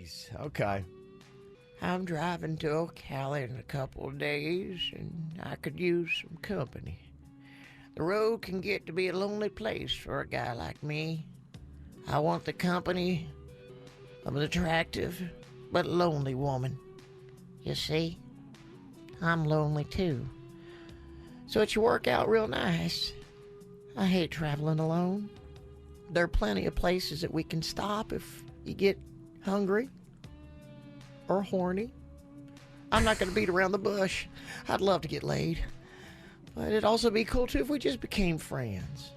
Jeez. Okay. I'm driving to Ocala in a couple of days, and I could use some company. The road can get to be a lonely place for a guy like me. I want the company of an attractive but lonely woman. You see, I'm lonely too. So it should work out real nice. I hate traveling alone. There are plenty of places that we can stop if you get hungry or horny. I'm not going to beat around the bush. I'd love to get laid. But it'd also be cool too if we just became friends.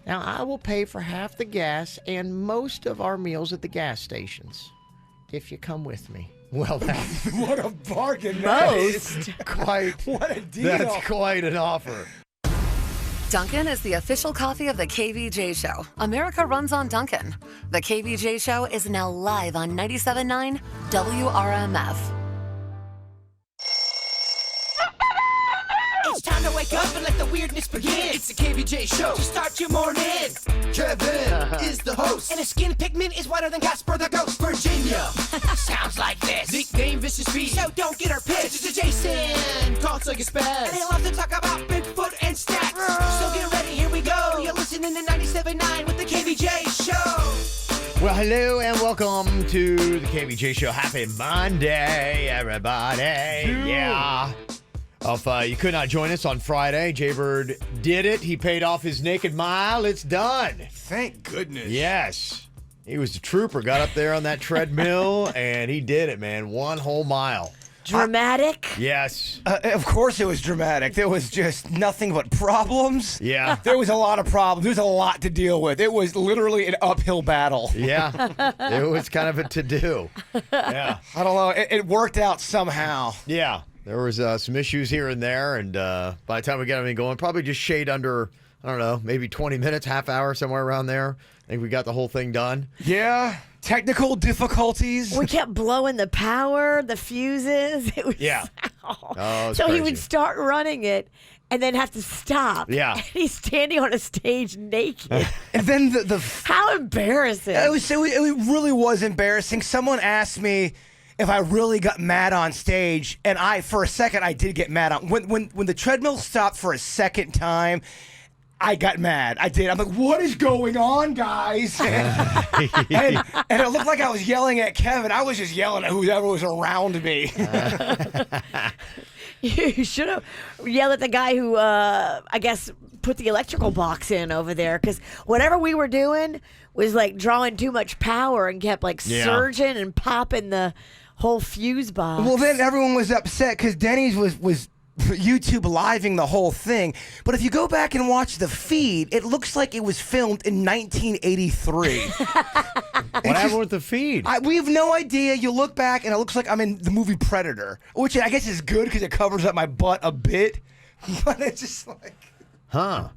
Now, I will pay for half the gas and most of our meals at the gas stations if you come with me. Well, What a bargain that is. what a deal. That's quite an offer. Dunkin' is the official coffee of the KVJ Show. America runs on Dunkin'. The KVJ Show is now live on 97.9 WRMF. It's time to wake up and let the weirdness begin. It's the KVJ Show to start your morning. Kevin is the host. And his skin pigment is whiter than Casper the Ghost. Virginia sounds like this. Nickname Vicious Beast. So don't get her pissed. It's Jason. Talks like a spaz. And he loves to talk about Bigfoot and stats. So get ready, here we go. You're listening to 97.9 with the KVJ Show. Well, hello and welcome to the KVJ Show. Happy Monday, everybody. Yeah. If you could not join us on Friday, Jaybird did it. He paid off his naked mile. It's done. Thank goodness. Yes. He was a trooper. Got up there on that treadmill, and he did it, man. 1 whole mile. Dramatic? Yes. Of course it was dramatic. There was just nothing but problems. Yeah. There was a lot of problems. There was a lot to deal with. It was literally an uphill battle. Yeah. It was kind of a to-do. Yeah. I don't know. It worked out somehow. Yeah. There was some issues here and there, and by the time we got everything going, probably just shade under, I don't know, maybe 20 minutes, half hour, somewhere around there. I think we got the whole thing done. Yeah. Technical difficulties. We kept blowing the power, the fuses. It was, Yeah. Oh, so crazy. he would start running it and then have to stop. Yeah. And he's standing on a stage naked. And then the How embarrassing. it really was embarrassing. Someone asked me if I really got mad on stage, and for a second I did get mad on when the treadmill stopped for a second time. I got mad. I did. I'm like, what is going on, guys? and it looked like I was yelling at Kevin. I was just yelling at whoever was around me. You should have yelled at the guy who, I guess, put the electrical box in over there, because whatever we were doing was like drawing too much power and kept like surging and popping the whole fuse box. Well, then everyone was upset because Denny's was YouTube living the whole thing. But if you go back and watch the feed, it looks like it was filmed in 1983. What happened with the feed? We have no idea. You look back and it looks like I'm in the movie Predator, which I guess is good because it covers up my butt a bit. But it's just like... Huh.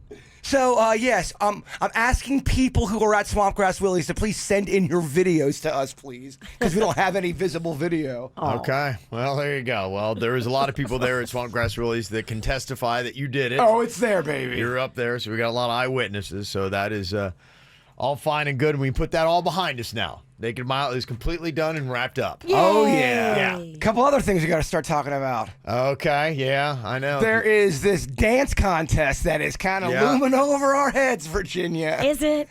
So, yes, I'm asking people who are at Swampgrass Willie's to please send in your videos to us, please, because we don't have any visible video. Okay. Well, there you go. Well, there is a lot of people there at Swampgrass Willie's that can testify that you did it. Oh, it's there, baby. You're up there, so we got a lot of eyewitnesses, so that is all fine and good. And we put that all behind us now. Naked Mile is completely done and wrapped up. Yay. Oh, yeah. Yay. A couple other things we got to start talking about. Okay, yeah, I know. There is this dance contest that is kind of looming over our heads, Virginia. Is it?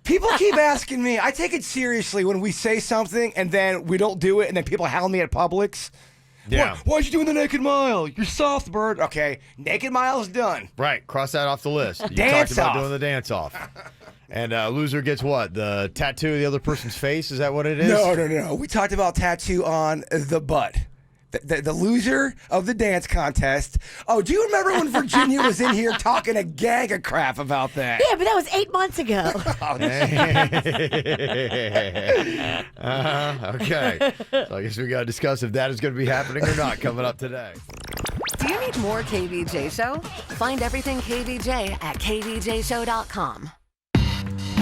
People keep asking me. I take it seriously when we say something and then we don't do it, and then people hound me at Publix. Yeah. Why'd you doing the Naked Mile? You're soft, bird. Okay, Naked Mile's done. Right, cross that off the list. You Dance talked about off. doing the dance off. And loser gets what? The tattoo of the other person's face? Is that what it is? No. We talked about tattoo on the butt. The loser of the dance contest. Oh, do you remember when Virginia was in here talking a gag of crap about that? Yeah, but that was 8 months ago. Okay. So I guess we got to discuss if that is going to be happening or not coming up today. Do you need more KVJ Show? Find everything KVJ at kvjshow.com.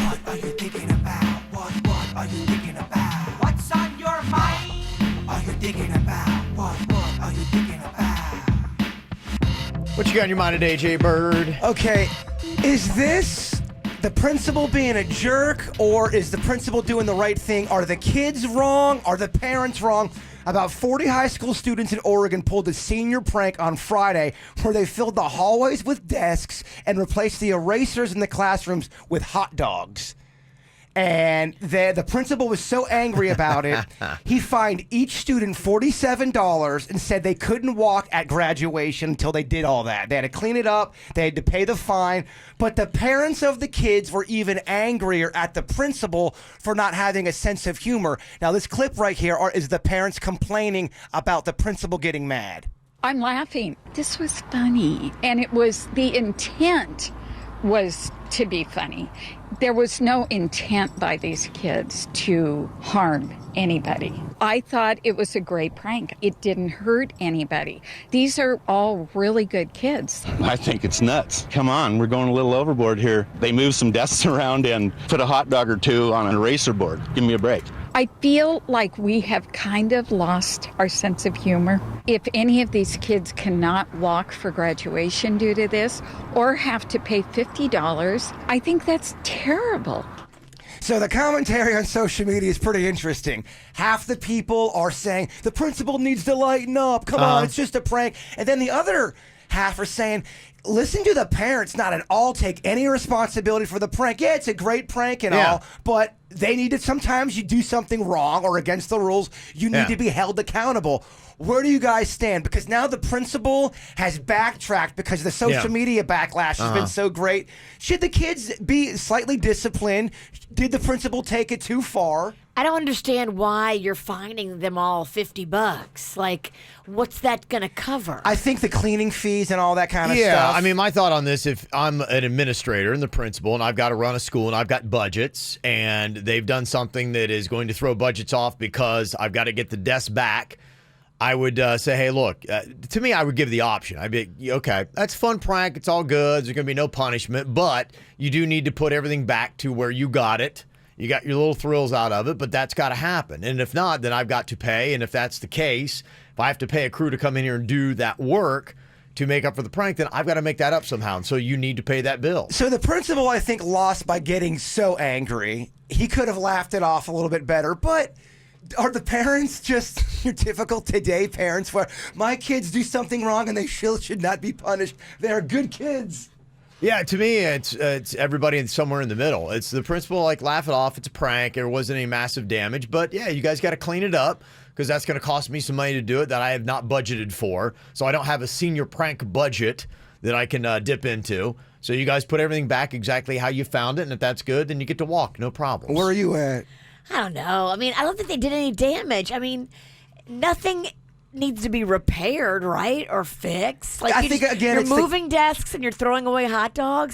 What are you thinking about? What are you thinking about? What's on your mind? Are you thinking about? What are you thinking about? What you got in your mind today, Jay Bird? Okay, is this the principal being a jerk, or is the principal doing the right thing? Are the kids wrong? Are the parents wrong? About 40 high school students in Oregon pulled a senior prank on Friday where they filled the hallways with desks and replaced the erasers in the classrooms with hot dogs. And the principal was so angry about it, he fined each student $47 and said they couldn't walk at graduation until they did all that. They had to clean it up, they had to pay the fine, but the parents of the kids were even angrier at the principal for not having a sense of humor. Now, this clip right here is the parents complaining about the principal getting mad. I'm laughing. This was funny, and it was the intent was to be funny. There was no intent by these kids to harm anybody. I thought it was a great prank. It didn't hurt anybody. These are all really good kids. I think it's nuts. Come on, we're going a little overboard here. They moved some desks around and put a hot dog or two on an eraser board. Give me a break. I feel like we have kind of lost our sense of humor. If any of these kids cannot walk for graduation due to this or have to pay $50, I think that's terrible. So the commentary on social media is pretty interesting. Half the people are saying, the principal needs to lighten up. Come on, it's just a prank. And then the other half are saying, listen to the parents not at all take any responsibility for the prank. Yeah, it's a great prank and all, but they need to, sometimes you do something wrong or against the rules, you need to be held accountable. Where do you guys stand? Because now the principal has backtracked because the social media backlash has been so great. Should the kids be slightly disciplined? Did the principal take it too far? I don't understand why you're fining them all $50. Like, what's that going to cover? I think the cleaning fees and all that kind of stuff. Yeah, I mean, my thought on this, if I'm an administrator and the principal and I've got to run a school and I've got budgets and they've done something that is going to throw budgets off because I've got to get the desk back, I would say, hey, look, to me, I would give the option. I'd be, okay, that's a fun prank. It's all good. There's going to be no punishment, but you do need to put everything back to where you got it. You got your little thrills out of it, but that's got to happen. And if not, then I've got to pay. And if that's the case, if I have to pay a crew to come in here and do that work to make up for the prank, then I've got to make that up somehow. And so you need to pay that bill. So the principal, I think, lost by getting so angry. He could have laughed it off a little bit better, but are the parents just your typical today parents where my kids do something wrong and they should not be punished? They're good kids. Yeah, to me, it's everybody somewhere in the middle. It's the principal, like, laugh it off. It's a prank. There wasn't any massive damage. But, yeah, you guys got to clean it up because that's going to cost me some money to do it that I have not budgeted for. So I don't have a senior prank budget that I can dip into. So you guys put everything back exactly how you found it. And if that's good, then you get to walk. No problem. Where are you at? I don't know. I mean, I don't think they did any damage. I mean, nothing needs to be repaired, right, or fixed. Like, I think again, you're moving desks and you're throwing away hot dogs.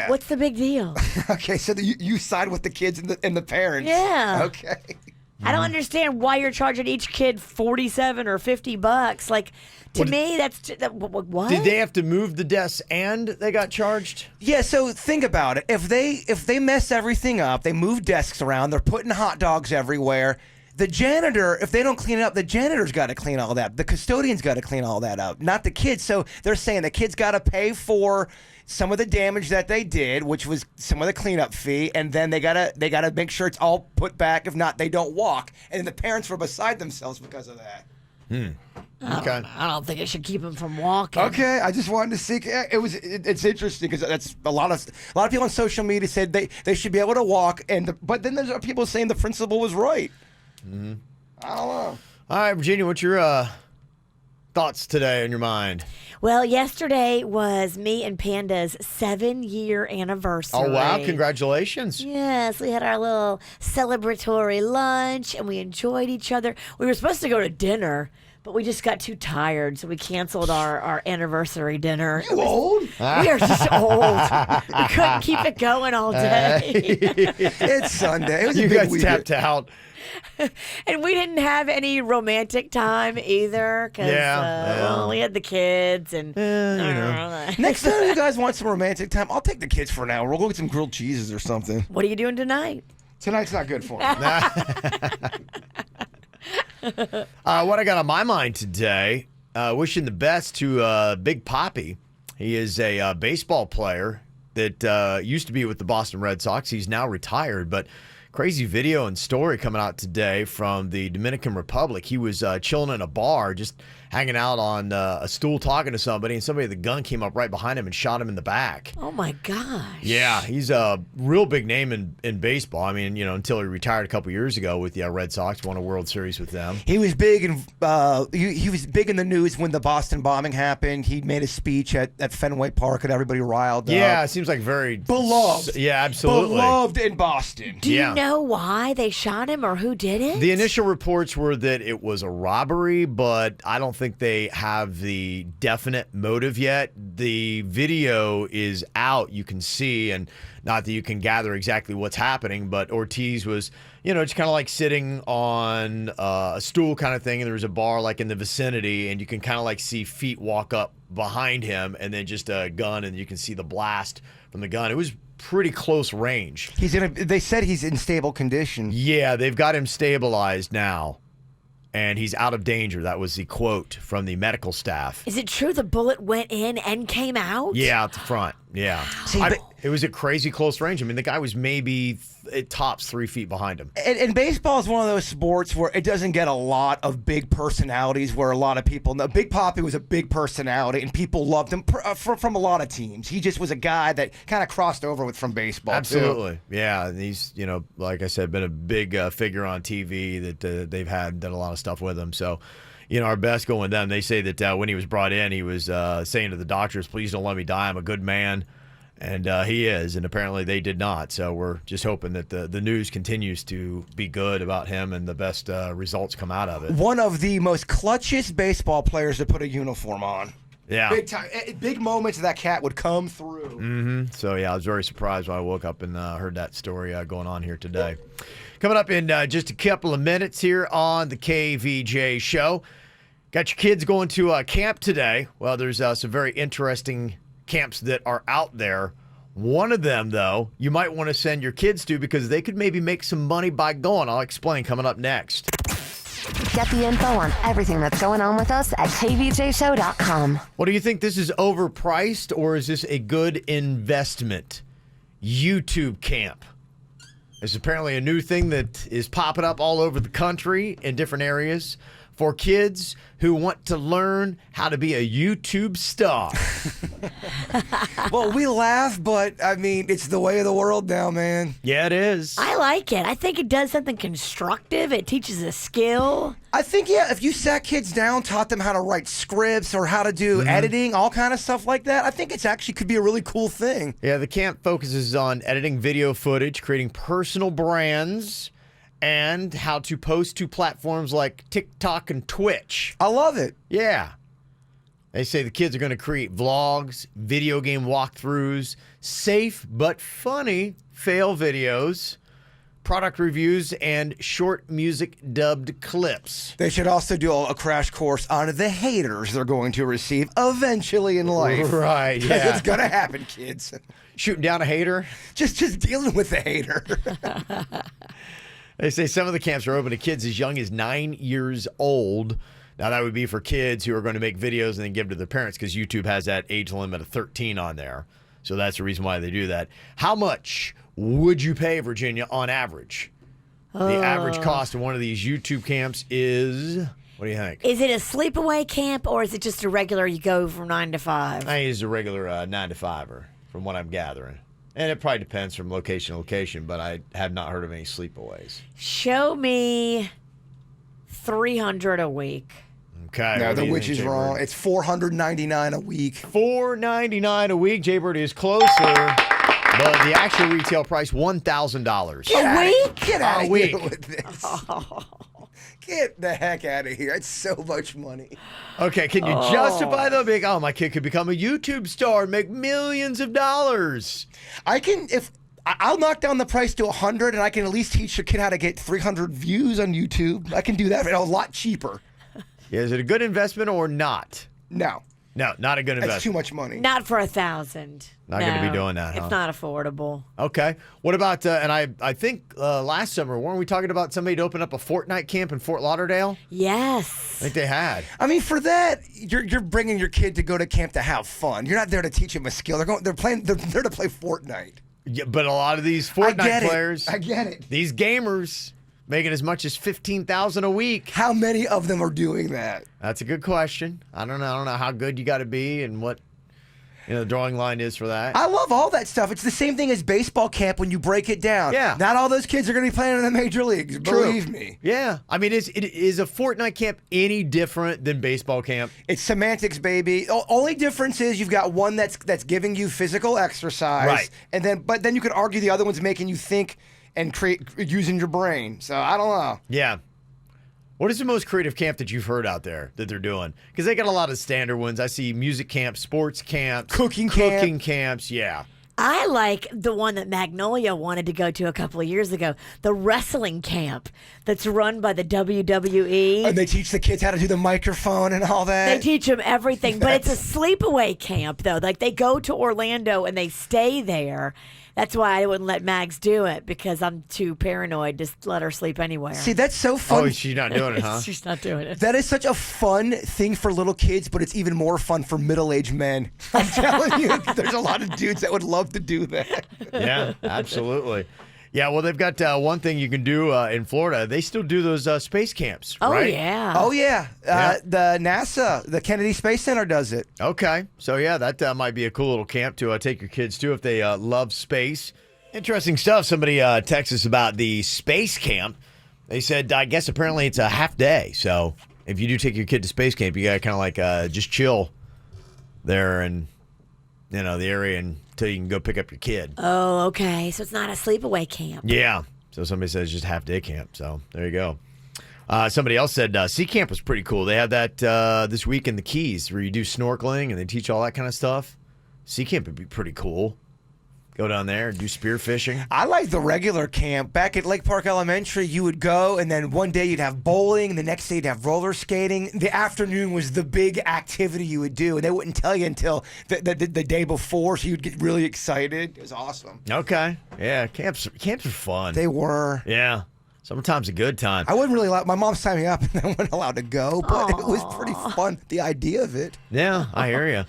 What's the big deal? Okay, so you side with the kids and the parents. Yeah. Okay. I don't understand why you're charging each kid $47 or $50. Like, to me, that's what? Did they have to move the desks and they got charged? Yeah. So think about it. If they mess everything up, they move desks around. They're putting hot dogs everywhere. The janitor, if they don't clean it up, the janitor's got to clean all that. The custodian's got to clean all that up, not the kids. So they're saying the kids got to pay for some of the damage that they did, which was some of the cleanup fee, and then they gotta make sure it's all put back. If not, they don't walk. And the parents were beside themselves because of that. Okay. I don't think it should keep them from walking. Okay, I just wanted to see. It's interesting because that's a lot of people on social media said they should be able to walk, but then there's people saying the principal was right. I don't know. All right, Virginia, what's your thoughts today in your mind? Well, yesterday was me and Panda's 7-year anniversary. Oh, wow. Congratulations. Yes, we had our little celebratory lunch, and we enjoyed each other. We were supposed to go to dinner, but we just got too tired, so we canceled our anniversary dinner. You old? We are just old. We couldn't keep it going all day. It's Sunday. It was You a big guys weekend. tapped out. And we didn't have any romantic time either because we had the kids. And Next time you guys want some romantic time, I'll take the kids for an hour. We'll go get some grilled cheeses or something. What are you doing tonight? Tonight's not good for me. What I got on my mind today, wishing the best to Big Papi. He is a baseball player that used to be with the Boston Red Sox. He's now retired, but crazy video and story coming out today from the Dominican Republic. He was chilling in a bar, just hanging out on a stool talking to somebody, and somebody with a gun came up right behind him and shot him in the back. Oh, my gosh. Yeah, he's a real big name in baseball. I mean, until he retired a couple years ago with the Red Sox, won a World Series with them. He was big, and he was big in the news when the Boston bombing happened. He made a speech at Fenway Park, and everybody riled up. Yeah, it seems like very beloved. Yeah, absolutely Beloved in Boston. Do you know why they shot him or who did it? The initial reports were that it was a robbery, but I don't think they have the definite motive yet. The video is out, you can see, and not that you can gather exactly what's happening, but Ortiz was, just kind of like sitting on a stool kind of thing, and there was a bar like in the vicinity, and you can kind of like see feet walk up behind him, and then just a gun, and you can see the blast from the gun. It was pretty close range. They said he's in stable condition. Yeah, they've got him stabilized now, and he's out of danger. That was the quote from the medical staff. Is it true the bullet went in and came out? Yeah, out the front. Yeah. See, it was at crazy close range. I mean, the guy was maybe it tops 3 feet behind him. And baseball is one of those sports where it doesn't get a lot of big personalities, where a lot of people know. Big Papi was a big personality, and people loved him from a lot of teams. He just was a guy that kind of crossed over from baseball. Absolutely. Too. Yeah. And he's, like I said, been a big figure on TV that they've done a lot of stuff with him. So, our best going with them. They say that when he was brought in, he was saying to the doctors, please don't let me die. I'm a good man. And he is, and apparently they did not. So we're just hoping that the news continues to be good about him and the best results come out of it. One of the most clutchest baseball players to put a uniform on. Yeah. Big time. Big moments that cat would come through. Mm-hmm. So, yeah, I was very surprised when I woke up and heard that story going on here today. Coming up in just a couple of minutes here on the KVJ show. Got your kids going to camp today. Well, there's some very interesting camps that are out there. One of them, though, you might want to send your kids to because they could maybe make some money by going. I'll explain coming up next. Get the info on everything that's going on with us at kvjshow.com. What do you think? This is overpriced or is this a good investment? YouTube camp. It's apparently a new thing that is popping up all over the country in different areas for kids who want to learn how to be a YouTube star. Well, we laugh, but I mean, it's the way of the world now, man. Yeah, it is. I like it. I think it does something constructive. It teaches a skill. I think, if you sat kids down, taught them how to write scripts or how to do editing, all kind of stuff like that, I think it's actually could be a really cool thing. Yeah, the camp focuses on editing video footage, creating personal brands, and how to post to platforms like TikTok and Twitch. I love it. Yeah. They say the kids are going to create vlogs, video game walkthroughs, safe but funny fail videos, product reviews, and short music dubbed clips. They should also do a crash course on the haters they're going to receive eventually in life. Right, 'Cause yeah. it's going to happen, kids. Shooting down a hater? Just dealing with the hater. They say some of the camps are open to kids as young as 9 years old. Now, that would be for kids who are going to make videos and then give to their parents because YouTube has that age limit of 13 on there. So that's the reason why they do that. How much would you pay, Virginia, on average? The average cost of one of these YouTube camps is, what do you think? Is it a sleepaway camp or is it just a regular you go from 9 to 5? I think it's a regular 9 to 5er from what I'm gathering. And it probably depends from location to location, but I have not heard of any sleepaways. Show me $300 a week. Okay. No, what do the you witch think, is Jaybird? wrong. It's $499 a week. $499 a week. Jaybird is closer, but the actual retail price $1,000 A week? Get out A of week. here with this. Get the heck out of here. It's so much money. Okay, can you justify though? Being, my kid could become a YouTube star and make millions of dollars. I can, I'll knock down the price to 100 and I can at least teach your kid how to get 300 views on YouTube. I can do that a lot cheaper. Yeah, is it a good investment or not? No. No, not a good investment. That's too much money. Not for 1,000. Not gonna be doing that, huh? It's not affordable. Okay. What about, and I think last summer, weren't we talking about somebody to open up a Fortnite camp in Fort Lauderdale? Yes. I think they had. I mean, for that, you're bringing your kid to go to camp to have fun. You're not there to teach him a skill. They're there to play Fortnite. Yeah, but a lot of these Fortnite players, I get it. These gamers, making as much as $15,000 a week. How many of them are doing that? That's a good question. I don't know how good you got to be and what the drawing line is for that. I love all that stuff. It's the same thing as baseball camp when you break it down. Yeah. Not all those kids are going to be playing in the major leagues. Believe me. Yeah. I mean, is a Fortnite camp any different than baseball camp? It's semantics, baby. Only difference is you've got one that's giving you physical exercise, Right. And but then you could argue the other one's making you think and create using your brain. So I don't know. Yeah. What is the most creative camp that you've heard out there that they're doing? Because they got a lot of standard ones. I see music camps, sports camps, Cooking camps. Yeah. I like the one that Magnolia wanted to go to a couple of years ago, the wrestling camp that's run by the WWE. And they teach the kids how to do the microphone and all that. They teach them everything, but it's a sleepaway camp, though. Like, they go to Orlando and they stay there. That's why I wouldn't let Mags do it, because I'm too paranoid to let her sleep anywhere. See, that's so fun. Oh, she's not doing it, huh? She's not doing it. That is such a fun thing for little kids, but it's even more fun for middle-aged men. I'm telling you, there's a lot of dudes that would love to do that. Yeah, absolutely. Yeah, well, they've got one thing you can do in Florida. They still do those space camps, Oh, right? yeah. Oh, yeah. Yeah. The NASA, the Kennedy Space Center does it. Okay. So, yeah, that might be a cool little camp to take your kids to if they love space. Interesting stuff. Somebody texted us about the space camp. They said, I guess apparently it's a half day. So if you do take your kid to space camp, you got to kind of like just chill there in the area until you can go pick up your kid. Oh, okay. So it's not a sleepaway camp. Yeah. So somebody says just half day camp. So there you go. Somebody else said Sea Camp was pretty cool. They have that this week in the Keys where you do snorkeling and they teach all that kind of stuff. Sea Camp would be pretty cool. Go down there and do spear fishing. I like the regular camp. Back at Lake Park Elementary, you would go, and then one day you'd have bowling, and the next day you'd have roller skating. The afternoon was the big activity you would do, and they wouldn't tell you until the day before, so you'd get really excited. It was awesome. Okay. Yeah, camps are fun. They were. Yeah. Sometimes a good time. I wasn't really allowed. My mom signed me up, and I wasn't allowed to go, but it was pretty fun, the idea of it. Yeah, I hear you.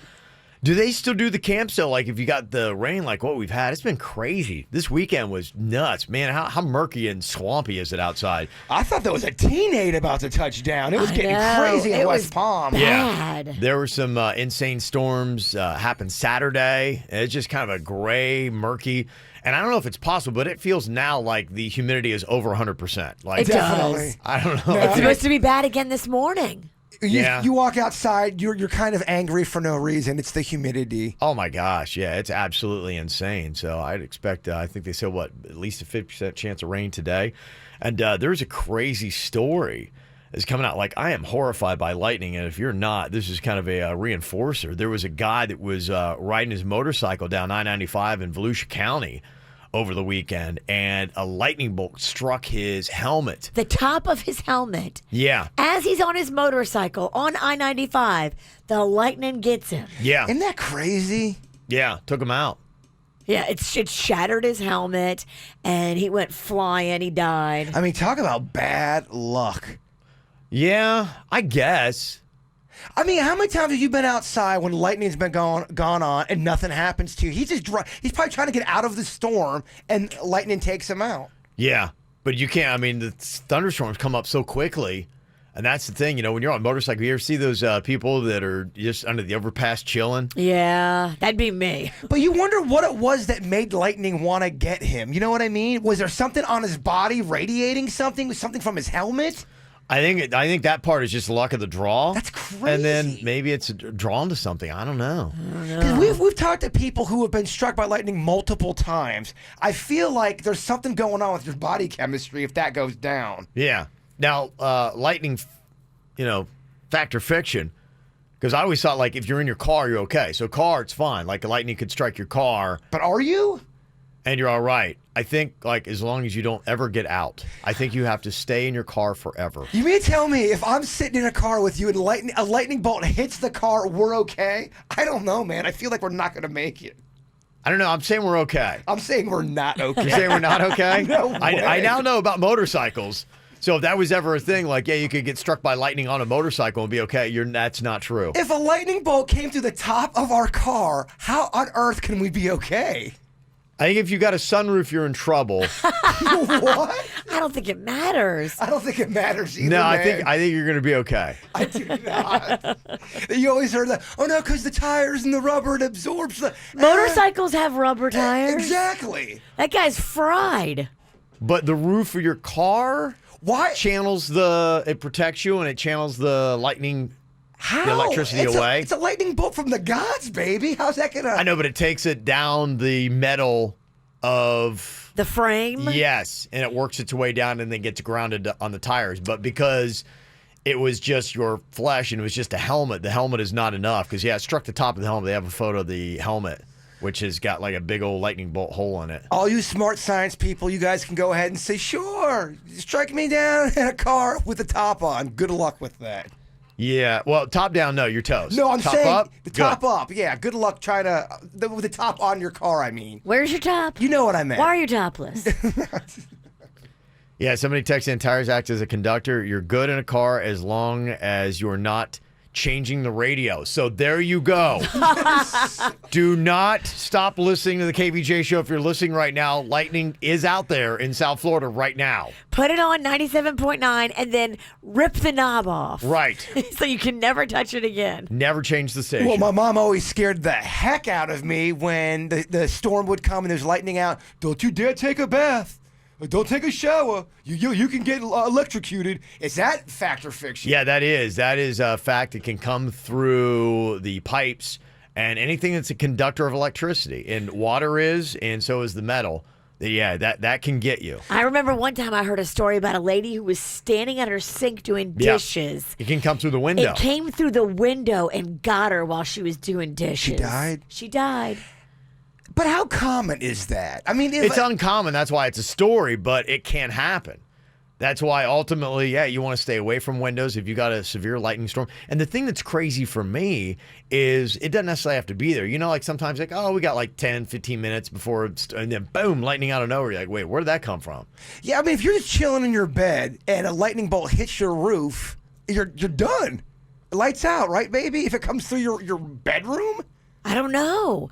Do they still do the camps, though? Like, if you got the rain like what we've had, it's been crazy. This weekend was nuts. Man, how murky and swampy is it outside? I thought there was a teenade about to touch down. It was getting crazy in West Palm. Bad. Yeah. There were some insane storms happened Saturday. It's just kind of a gray, murky. And I don't know if it's possible, but it feels now like the humidity is over 100%. Like, It does. I don't know. It's supposed to be bad again this morning. You walk outside, you're kind of angry for no reason. It's the humidity. Oh my gosh, yeah, it's absolutely insane. So I'd expect, I think they said, at least a 50% chance of rain today. And there's a crazy story that's coming out. Like, I am horrified by lightning, and if you're not, this is kind of a reinforcer. There was a guy that was riding his motorcycle down I-95 in Volusia County over the weekend, and a lightning bolt struck his helmet. The top of his helmet. Yeah. As he's on his motorcycle on I-95, the lightning gets him. Yeah. Isn't that crazy? Yeah, took him out. Yeah, it shattered his helmet, and he went flying. He died. I mean, talk about bad luck. Yeah, I guess. I mean, how many times have you been outside when lightning's been gone on and nothing happens to you? He's probably trying to get out of the storm, and lightning takes him out. Yeah, but you can't. I mean, the thunderstorms come up so quickly, and that's the thing. When you're on a motorcycle, you ever see those people that are just under the overpass chilling? Yeah, that'd be me. But you wonder what it was that made lightning want to get him. You know what I mean? Was there something on his body radiating something? Something from his helmet? I think that part is just luck of the draw. That's crazy. And then maybe it's drawn to something. I don't know. Because we've talked to people who have been struck by lightning multiple times. I feel like there's something going on with your body chemistry if that goes down. Yeah. Now, lightning, fact or fiction. Because I always thought, like, if you're in your car, you're okay. So car, it's fine. Like, the lightning could strike your car. But are you? and you're all right. I think, like, as long as you don't ever get out, I think you have to stay in your car forever. You mean to tell me if I'm sitting in a car with you and a lightning bolt hits the car, we're okay? I don't know, man. I feel like we're not going to make it. I don't know. I'm saying we're okay. I'm saying we're not okay. You're saying we're not okay? No way. I now know about motorcycles. So if that was ever a thing, like, yeah, you could get struck by lightning on a motorcycle and be okay, that's not true. If a lightning bolt came through the top of our car, how on earth can we be okay? I think if you got a sunroof, you're in trouble. What? I don't think it matters. I don't think it matters either, No, man. I think you're going to be okay. I do not. You always heard that, oh no, because the tires and the rubber, it absorbs the... Motorcycles have rubber tires. Exactly. That guy's fried. But the roof of your car Why? it protects you and it channels the lightning, How? the electricity away. It's a lightning bolt from the gods, baby. How's that going to... I know, but it takes it down the metal of... The frame? Yes, and it works its way down and then gets grounded on the tires. But because it was just your flesh and it was just a helmet, the helmet is not enough. Because, yeah, it struck the top of the helmet. They have a photo of the helmet, which has got like a big old lightning bolt hole in it. All you smart science people, you guys can go ahead and say, sure, strike me down in a car with the top on. Good luck with that. Yeah, well, top down, no, you're toast. No, I'm top saying up, the good. top up. Yeah, good luck trying to, with the top on your car, I mean. Where's your top? You know what I meant. Why are you topless? Yeah, somebody texted in, tires act as a conductor. You're good in a car as long as you're not changing the radio. So there you go. Do not stop listening to the KVJ show if you're listening right now. Lightning is out there in South Florida right now. Put it on 97.9 and then rip the knob off. Right. So you can never touch it again. Never change the station. Well, my mom always scared the heck out of me when the storm would come and there's lightning out. Don't you dare take a bath. Don't take a shower. You can get electrocuted. Is that fact or fiction? Yeah, that is a fact. It can come through the pipes and anything that's a conductor of electricity. And water is, and so is the metal. Yeah, that can get you. I remember one time I heard a story about a lady who was standing at her sink doing dishes. It can come through the window. It came through the window and got her while she was doing dishes. She died? She died. But how common is that? I mean, It's uncommon. That's why it's a story, but it can happen. That's why ultimately, yeah, you want to stay away from windows if you got a severe lightning storm. And the thing that's crazy for me is it doesn't necessarily have to be there. You know, like sometimes like, oh, we got like 10, 15 minutes before, and then boom, lightning out of nowhere. You're like, wait, where did that come from? Yeah, I mean, if you're just chilling in your bed and a lightning bolt hits your roof, you're done. Lights out, right, baby? If it comes through your bedroom? I don't know.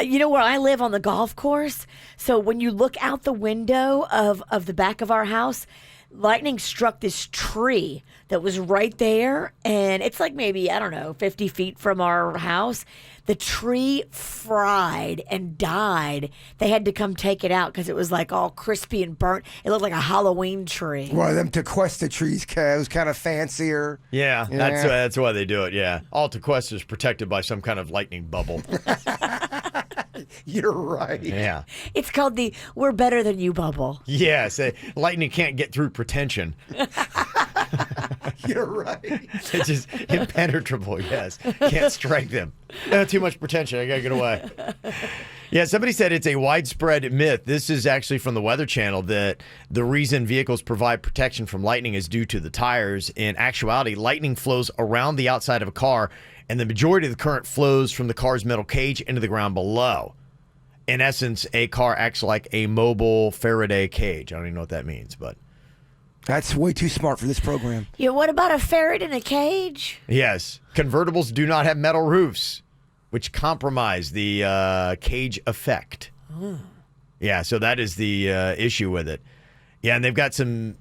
You know where I live on the golf course? So when you look out the window of the back of our house, lightning struck this tree that was right there. And it's like maybe, I don't know, 50 feet from our house. The tree fried and died. They had to come take it out because it was like all crispy and burnt. It looked like a Halloween tree. One of them Tequesta trees, it was kind of fancier. Yeah, that's why they do it, yeah. All Tequesta is protected by some kind of lightning bubble. You're right. Yeah. It's called the "We're Better Than You" bubble. Yes, lightning can't get through pretension. You're right. It's just impenetrable, yes. Can't strike them. Too much pretension. I got to get away. Yeah, somebody said it's a widespread myth. This is actually from the Weather Channel that the reason vehicles provide protection from lightning is due to the tires. In actuality, lightning flows around the outside of a car, and the majority of the current flows from the car's metal cage into the ground below. In essence, a car acts like a mobile Faraday cage. I don't even know what that means, but... That's way too smart for this program. Yeah, what about a ferret in a cage? Yes. Convertibles do not have metal roofs, which compromise the cage effect. Yeah, so that is the issue with it. Yeah, and they've got some,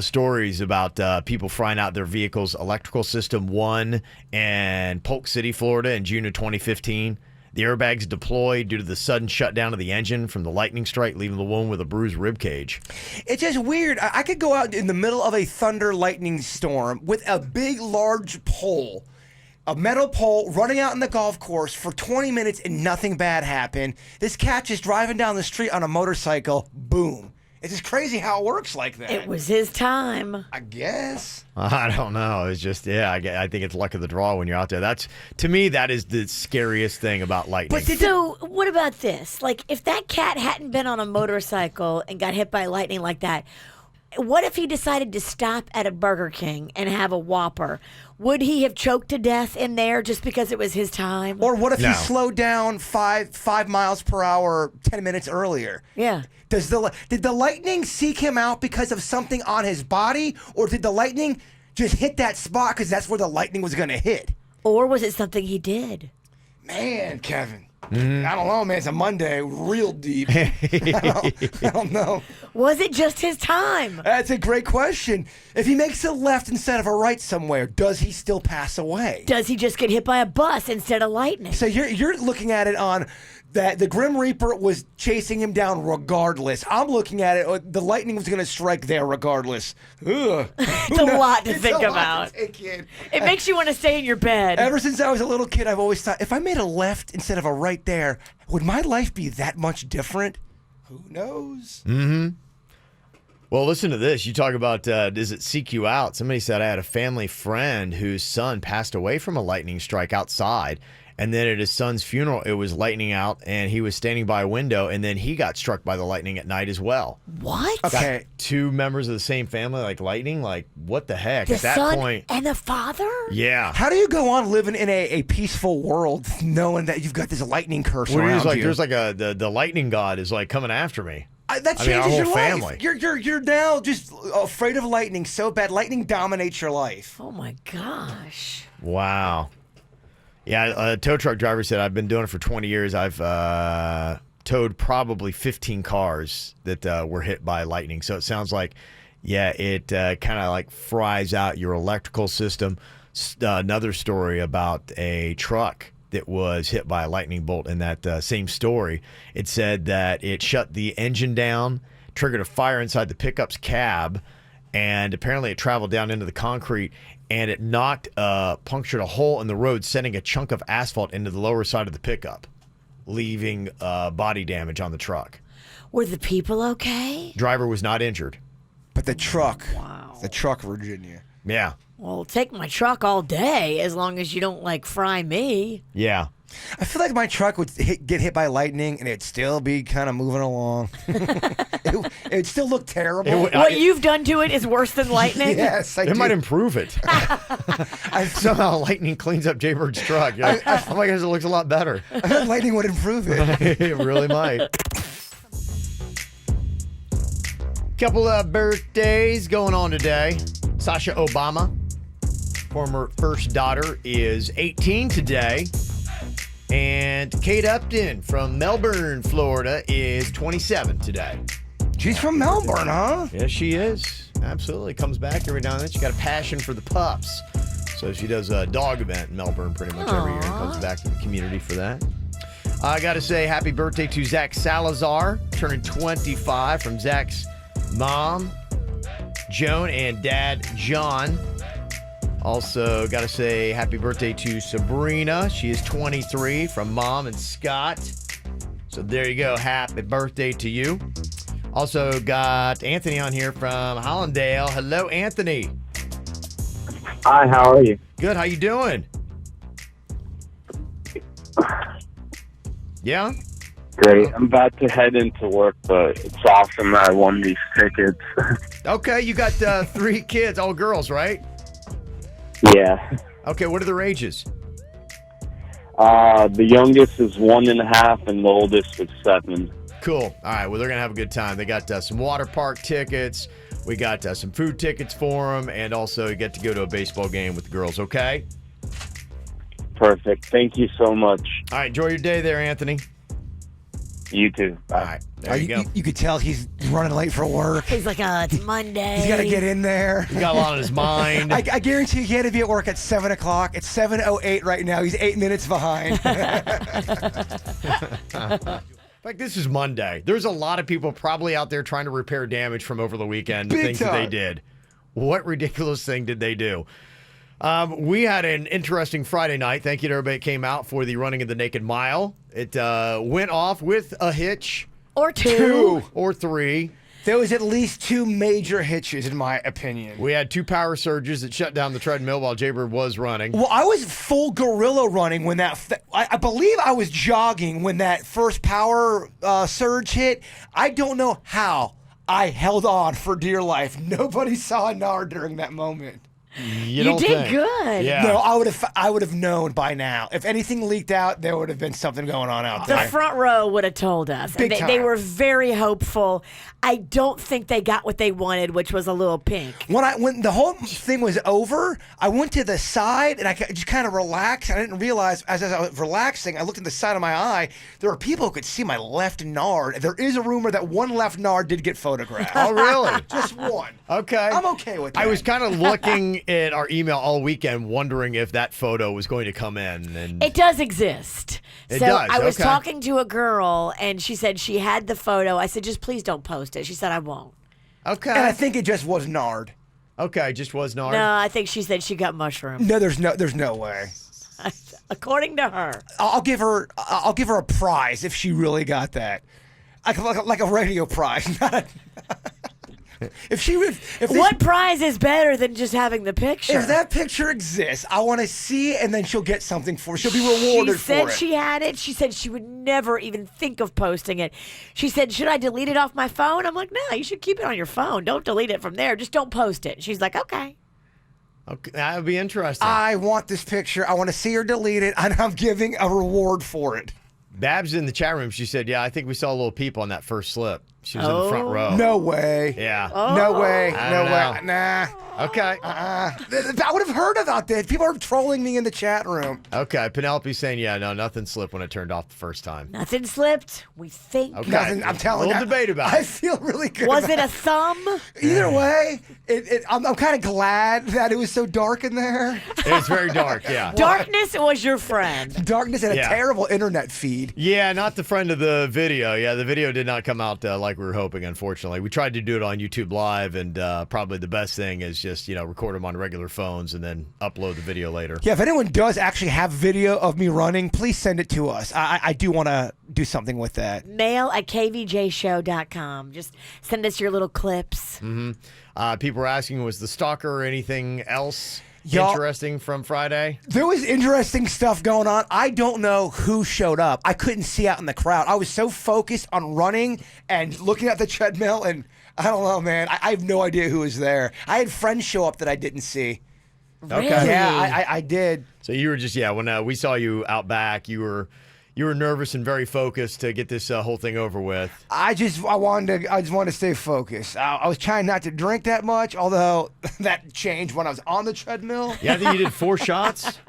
stories about people frying out their vehicle's electrical system. One in Polk City, Florida in June of 2015. The airbags deployed due to the sudden shutdown of the engine from the lightning strike, leaving the woman with a bruised rib cage. It's just weird. I could go out in the middle of a thunder lightning storm with a big, large pole, a metal pole, running out in the golf course for 20 minutes and nothing bad happened. This cat just driving down the street on a motorcycle, boom. It's just crazy how it works like that. It was his time. I guess. I don't know. It's just, I think it's luck of the draw when you're out there. To me, that is the scariest thing about lightning. So what about this? Like, if that cat hadn't been on a motorcycle and got hit by lightning like that, what if he decided to stop at a Burger King and have a Whopper? Would he have choked to death in there just because it was his time? Or what if No. he slowed down 5 miles per hour 10 minutes earlier? Yeah. Did the lightning seek him out because of something on his body, or did the lightning just hit that spot because that's where the lightning was going to hit? Or was it something he did? Man, Kevin. I don't know, man. It's a Monday, real deep. I don't know. Was it just his time? That's a great question. If he makes a left instead of a right somewhere, does he still pass away? Does he just get hit by a bus instead of lightning? So you're looking at it on that the Grim Reaper was chasing him down regardless. I'm looking at it, the lightning was going to strike there regardless. Ugh. It's a lot to think It's a lot about. to take in. It makes you want to stay in your bed. Ever since I was a little kid, I've always thought, if I made a left instead of a right there, would my life be that much different? Who knows? Well, listen to this. You talk about, does it seek you out? Somebody said I had a family friend whose son passed away from a lightning strike outside. And then at his son's funeral, it was lightning out, and he was standing by a window, and then he got struck by the lightning at night as well. What? Okay. Two members of the same family, like lightning? Like, what the heck? The At that son point, and the father? yeah. How do you go on living in a peaceful world knowing that you've got this lightning curse Well, around like, you? there's like the lightning god is like coming after me. That I mean, our changes your whole life. family. You're now just afraid of lightning so bad. Lightning dominates your life. Oh my gosh. Wow. Yeah, a tow truck driver said, I've been doing it for 20 years. I've towed probably 15 cars that were hit by lightning. So it sounds like, it kind of like fries out your electrical system. Another story about a truck that was hit by a lightning bolt in that same story. It said that it shut the engine down, triggered a fire inside the pickup's cab, and apparently it traveled down into the concrete, and it punctured a hole in the road, sending a chunk of asphalt into the lower side of the pickup, leaving body damage on the truck. Were the people okay? Driver was not injured. But the truck, Wow. the truck, Virginia. Yeah. Well, take my truck all day as long as you don't, like, fry me. Yeah. I feel like my truck would get hit by lightning and it'd still be kind of moving along. It'd still look terrible. What you've done to it is worse than lightning? Yes, I It do. might improve it. Somehow lightning cleans up Jaybird's truck. You're like, oh my gosh, it looks a lot better. I thought lightning would improve it. It really might. Couple of birthdays going on today. Sasha Obama, former first daughter, is 18 today. And Kate Upton from Melbourne, Florida, is 27 today. She's from Melbourne, huh? Yes, she is. Absolutely. Comes back every now and then. She's got a passion for the pups. So she does a dog event in Melbourne pretty much every year and comes back to the community for that. I got to say happy birthday to Zach Salazar, turning 25, from Zach's mom, Joan, and dad, John. Also, got to say happy birthday to Sabrina. She is 23, from Mom and Scott. So there you go. Happy birthday to you. Also got Anthony on here from Hollandale. Hello, Anthony. Hi, how are you? Good. How you doing? Yeah? Great. I'm about to head into work, but it's awesome that I won these tickets. Okay, you got 3 kids, all girls, right? Yeah. Okay, what are their ages? The youngest is 1.5, and the oldest is 7. Cool. All right, well, they're going to have a good time. They got some water park tickets. We got some food tickets for them, and also you get to go to a baseball game with the girls, okay? Perfect. Thank you so much. All right, enjoy your day there, Anthony. You too. Bye. All right, there you go. You could tell he's running late for work. He's like, it's Monday. He's got to get in there. He got a lot on his mind. I guarantee you he had to be at work at 7 o'clock. It's 7:08 right now. He's 8 minutes behind. Like, this is Monday. There's a lot of people probably out there trying to repair damage from over the weekend, Big things that they time. did. What ridiculous thing did they do? We had an interesting Friday night. Thank you to everybody that came out for the running of the Naked Mile. It went off with a hitch. Or two. Or 3. There was at least 2 major hitches, in my opinion. We had 2 power surges that shut down the treadmill while Jaybird was running. Well, I was full gorilla running when that. I believe I was jogging when that first power surge hit. I don't know how I held on for dear life. Nobody saw a nard during that moment. You did think? good. Yeah. No, I would have known by now. If anything leaked out, there would have been something going on out The there. front row would have told us. Big And they time. were very hopeful. I don't think they got what they wanted, which was a little pink. When the whole thing was over, I went to the side and I just kind of relaxed. I didn't realize as I was relaxing, I looked at the side of my eye. There were people who could see my left nard. There is a rumor that one left nard did get photographed. Oh, really? Just one. Okay. I'm okay with that. I was kind of looking at our email all weekend, wondering if that photo was going to come in. And It does exist. It So does, I was okay. talking to a girl, and she said she had the photo. I said, just please don't post it. She said, I won't. Okay. And I think it just was nard. Okay, just was Nard. No, I think she said she got mushrooms. No, there's no way. According to her. I'll give her a prize if she really got that, like a radio prize. What prize is better than just having the picture? If that picture exists, I want to see it, and then she'll get something for it. She'll be rewarded She said for it. she had it. She said she would never even think of posting it. She said, should I delete it off my phone? I'm like, no, you should keep it on your phone. Don't delete it from there. Just don't post it. She's like, okay. Okay, that would be interesting. I want this picture. I want to see her delete it, and I'm giving a reward for it. Babs in the chat room, she said, yeah, I think we saw a little peep on that first slip. She was in the front row. No way. Yeah. No way. I No don't way. know. Nah. Okay. I would have heard about this. People are trolling me in the chat room. Okay. Penelope's saying, yeah, no, nothing slipped when it turned off the first time. Nothing slipped. We think. Okay. Nothing, I'm telling you. We'll debate about I it. feel really good. Was about it a thumb? Either way, I'm kind of glad that it was so dark in there. It was very dark, yeah. Darkness was your friend. Darkness and Yeah. a terrible internet feed. Yeah, not the friend of the video. Yeah, the video did not come out like we were hoping, unfortunately. We tried to do it on YouTube Live, and probably the best thing is just, record them on regular phones and then upload the video later. Yeah, if anyone does actually have video of me running, please send it to us. I do want to do something with that. Mail at kvjshow.com. Just send us your little clips. People were asking, was the stalker or anything else Y'all- interesting from Friday? There was interesting stuff going on. I don't know who showed up. I couldn't see out in the crowd. I was so focused on running and looking at the treadmill, and I don't know, man. I have no idea who was there. I had friends show up that I didn't see. Okay. Yeah, I did. So you were just, when we saw you out back, you were nervous and very focused to get this whole thing over with. I just wanted to stay focused. I was trying not to drink that much, although that changed when I was on the treadmill. Yeah, I think you did 4 shots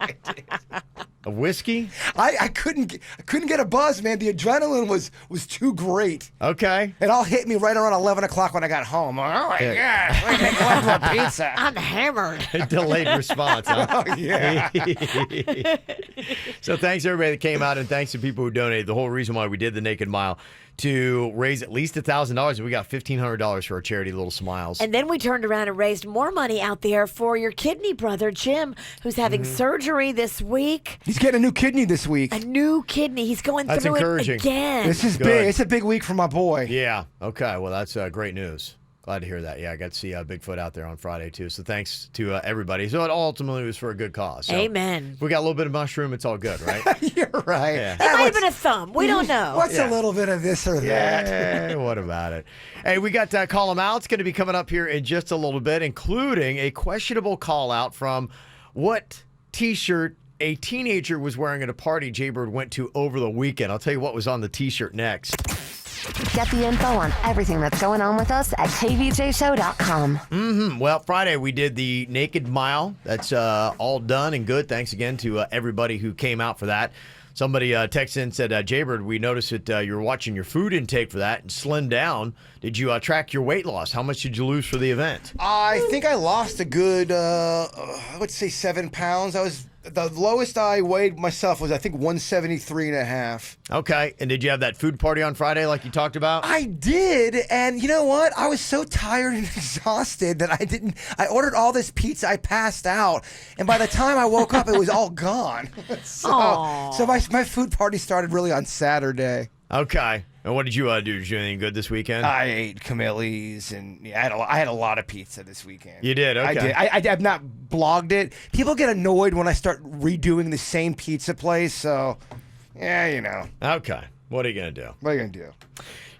of whiskey. I couldn't get a buzz, man. The adrenaline was too great. Okay. It all hit me right around 11 o'clock when I got home. Oh my gosh, I can go for pizza. I'm hammered. Delayed response, huh? Oh, yeah. So thanks everybody that came out, and thanks to people who donated. The whole reason why we did the Naked Mile to raise at least $1,000. We got $1,500 for our charity Little Smiles. And then we turned around and raised more money out there for your kidney brother, Jim, who's having surgery this week. He's getting a new kidney this week. A new kidney. He's going That's through encouraging. it again. This is Good. big. It's a big week for my boy. Yeah. Okay. Well, that's great news. Glad to hear that. Yeah, I got to see Bigfoot out there on Friday, too. So thanks to everybody. So it ultimately was for a good cause. So Amen. if we got a little bit of mushroom, it's all good, right? You're right. Yeah. It might have been a thumb. We don't know. What's a little bit of this or that? Yeah, what about it? Hey, we got Call 'em Out. It's going to be coming up here in just a little bit, including a questionable call out from what T-shirt a teenager was wearing at a party Jaybird went to over the weekend. I'll tell you what was on the T-shirt next. Get the info on everything that's going on with us at kvjshow.com. Well, Friday we did the Naked Mile. That's all done and good. Thanks again to everybody who came out for that. Somebody texted in and said, Jaybird, we noticed that you were watching your food intake for that and slimmed down. Did you track your weight loss? How much did you lose for the event? I think I lost a good, I would say 7 pounds. The lowest I weighed myself was, I think, 173.5. Okay. And did you have that food party on Friday like you talked about? I did, and you know what? I was so tired and exhausted that I ordered all this pizza, I passed out, and by the time I woke up, it was all gone. So my food party started really on Saturday. Okay. And what did you do? Did you do anything good this weekend? I ate Camille's, and I had a lot of pizza this weekend. You did? Okay. I did. I've not blogged it. People get annoyed when I start redoing the same pizza place, so, yeah, you know. Okay. What are you going to do? What are you going to do?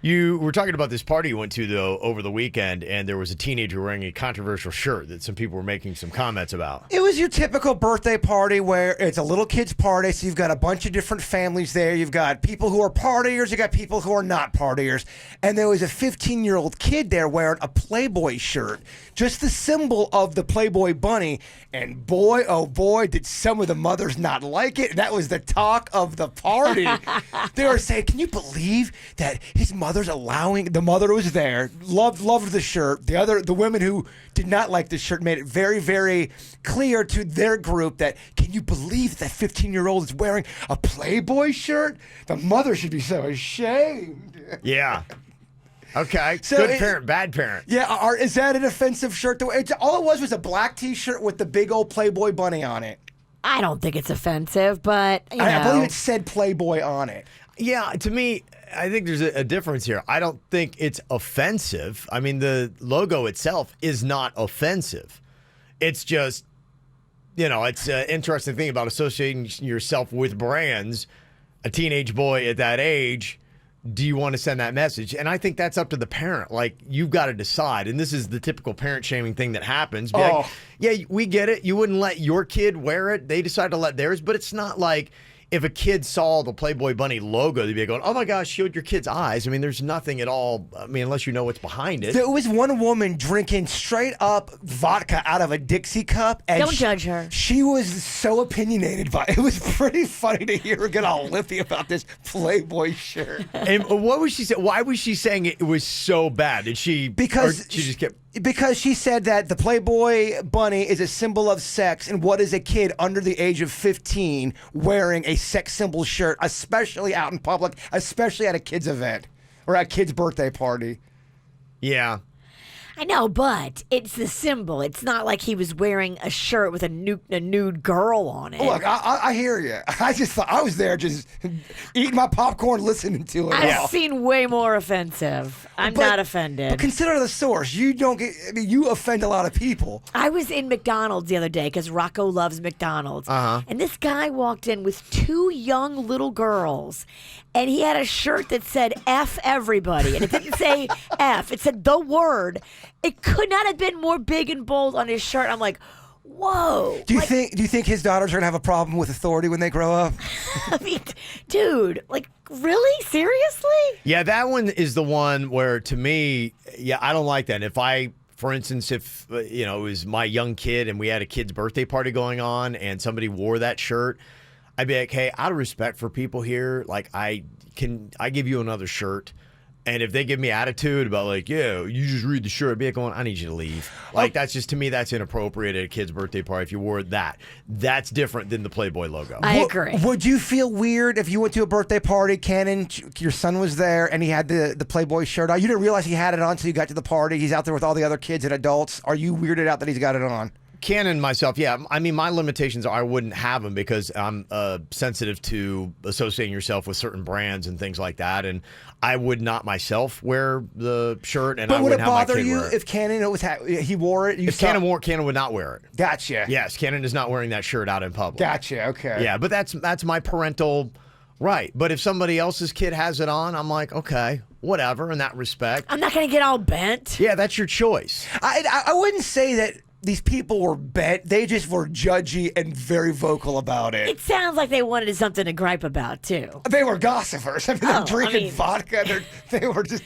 You were talking about this party you went to, though, over the weekend, and there was a teenager wearing a controversial shirt that some people were making some comments about. It was your typical birthday party where it's a little kid's party, so you've got a bunch of different families there. You've got people who are partiers, you got people who are not partiers, and there was a 15-year-old kid there wearing a Playboy shirt, just the symbol of the Playboy bunny, and boy, oh boy, did some of the mothers not like it. That was the talk of the party. They were saying, can you believe that his mother's allowing, the mother was there, loved the shirt. The women who did not like the shirt made it very, very clear to their group that, can you believe that 15-year-old is wearing a Playboy shirt? The mother should be so ashamed. Yeah. Okay. So good parent, bad parent. Yeah, is that an offensive shirt? All it was a black T-shirt with the big old Playboy bunny on it. I don't think it's offensive, but I believe it said Playboy on it. Yeah, to me, I think there's a difference here. I don't think it's offensive. I mean, the logo itself is not offensive. It's just, it's an interesting thing about associating yourself with brands. A teenage boy at that age, do you want to send that message? And I think that's up to the parent. Like, you've got to decide. And this is the typical parent-shaming thing that happens. Be like, yeah, we get it. You wouldn't let your kid wear it. They decide to let theirs. But it's not like if a kid saw the Playboy Bunny logo, they'd be going, oh, my gosh, showed your kid's eyes. I mean, there's nothing at all. I mean, unless you know what's behind it. There was one woman drinking straight up vodka out of a Dixie cup. And don't judge her. She was so opinionated by it. It was pretty funny to hear her get all lippy about this Playboy shirt. And what was she saying? Why was she saying it was so bad? Did she? Because she just kept. Because she said that the Playboy bunny is a symbol of sex, and what is a kid under the age of 15 wearing a sex symbol shirt, especially out in public, especially at a kid's event or at a kid's birthday party? Yeah. I know, but it's the symbol. It's not like he was wearing a shirt with a nude girl on it. Look, I hear you. I just thought I was there just eating my popcorn, listening to it. I've seen way more offensive. I'm not offended. But consider the source. You offend a lot of people. I was in McDonald's the other day because Rocco loves McDonald's. And this guy walked in with two young little girls. And he had a shirt that said F everybody. And it didn't say F. It said the word. It could not have been more big and bold on his shirt. I'm like, whoa. Do you think his daughters are going to have a problem with authority when they grow up? I mean, dude, like, really? Seriously? Yeah, that one is the one where, to me, I don't like that. For instance, if it was my young kid and we had a kid's birthday party going on and somebody wore that shirt, I'd be like, hey, out of respect for people here, like, I give you another shirt. And if they give me attitude about, like, yeah, you just read the shirt, I'd be like, I need you to leave. Like, that's just, to me, that's inappropriate at a kid's birthday party if you wore that. That's different than the Playboy logo. I agree. Would you feel weird if you went to a birthday party, Cannon, your son was there, and he had the Playboy shirt on? You didn't realize he had it on until you got to the party. He's out there with all the other kids and adults. Are you weirded out that he's got it on? Canon myself, yeah. I mean, my limitations are I wouldn't have them because I'm sensitive to associating yourself with certain brands and things like that. And I would not myself wear the shirt, and but I wouldn't have my kid would it bother you wear it. if Cannon he wore it? If Cannon wore it, Cannon would not wear it. Gotcha. Yes, Cannon is not wearing that shirt out in public. Gotcha. Okay. Yeah, but that's my parental right. But if somebody else's kid has it on, I'm like, okay, whatever. In that respect, I'm not going to get all bent. Yeah, that's your choice. I wouldn't say that these people were bent. They just were judgy and very vocal about it. It sounds like they wanted something to gripe about, too. They were gossipers. I mean, they're drinking vodka. They were just...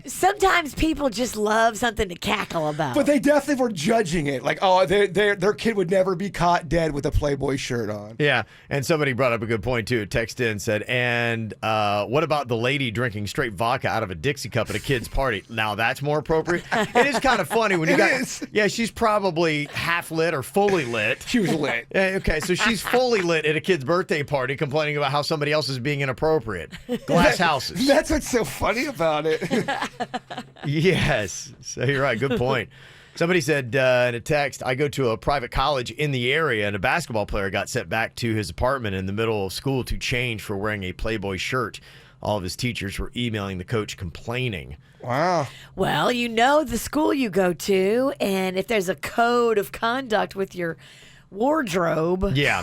Sometimes people just love something to cackle about. But they definitely were judging it. Like, their kid would never be caught dead with a Playboy shirt on. Yeah, and somebody brought up a good point, too. Text in, said, and what about the lady drinking straight vodka out of a Dixie cup at a kid's party? Now, that's more appropriate. It is kind of funny when you got... Yeah, she's probably half lit or fully lit. She was lit. Okay, so she's fully lit at a kid's birthday party complaining about how somebody else is being inappropriate. Glass houses. That's what's so funny about it. Yes. So you're right. Good point. Somebody said in a text, I go to a private college in the area, and a basketball player got sent back to his apartment in the middle of school to change for wearing a Playboy shirt. all of his teachers were emailing the coach complaining. Wow. Well, you know the school you go to, and if there's a code of conduct with your wardrobe, Yeah.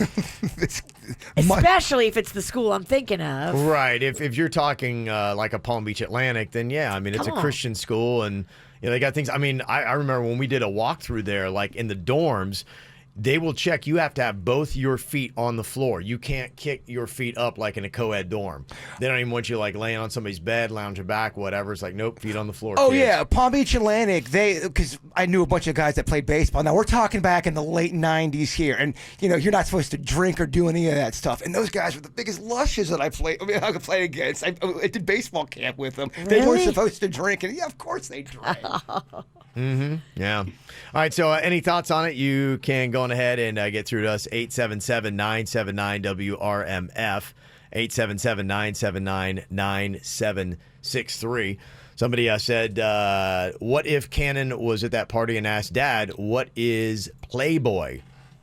especially if it's the school I'm thinking of. Right. If you're talking like a Palm Beach Atlantic, then yeah, I mean, it's Come a on. Christian school and they got things. I mean, I remember when we did a walkthrough there, like in the dorms, they will check. You have to have both your feet on the floor. You can't kick your feet up like in a co-ed dorm. They don't even want you like laying on somebody's bed, lounging back, whatever. It's like, nope, feet on the floor. Oh kids. yeah, Palm Beach Atlantic. Because I knew a bunch of guys that played baseball. Now we're talking back in the late '90s here, and you're not supposed to drink or do any of that stuff. And those guys were the biggest lushes that I could play against. I did baseball camp with them. They weren't Really? supposed to drink, and yeah, of course they drank. Yeah. All right. So any thoughts on it? You can go on ahead and get through to us. 877-979-WRMF. 877-979-9763. Somebody said, what if Cannon was at that party and asked Dad, what is Playboy?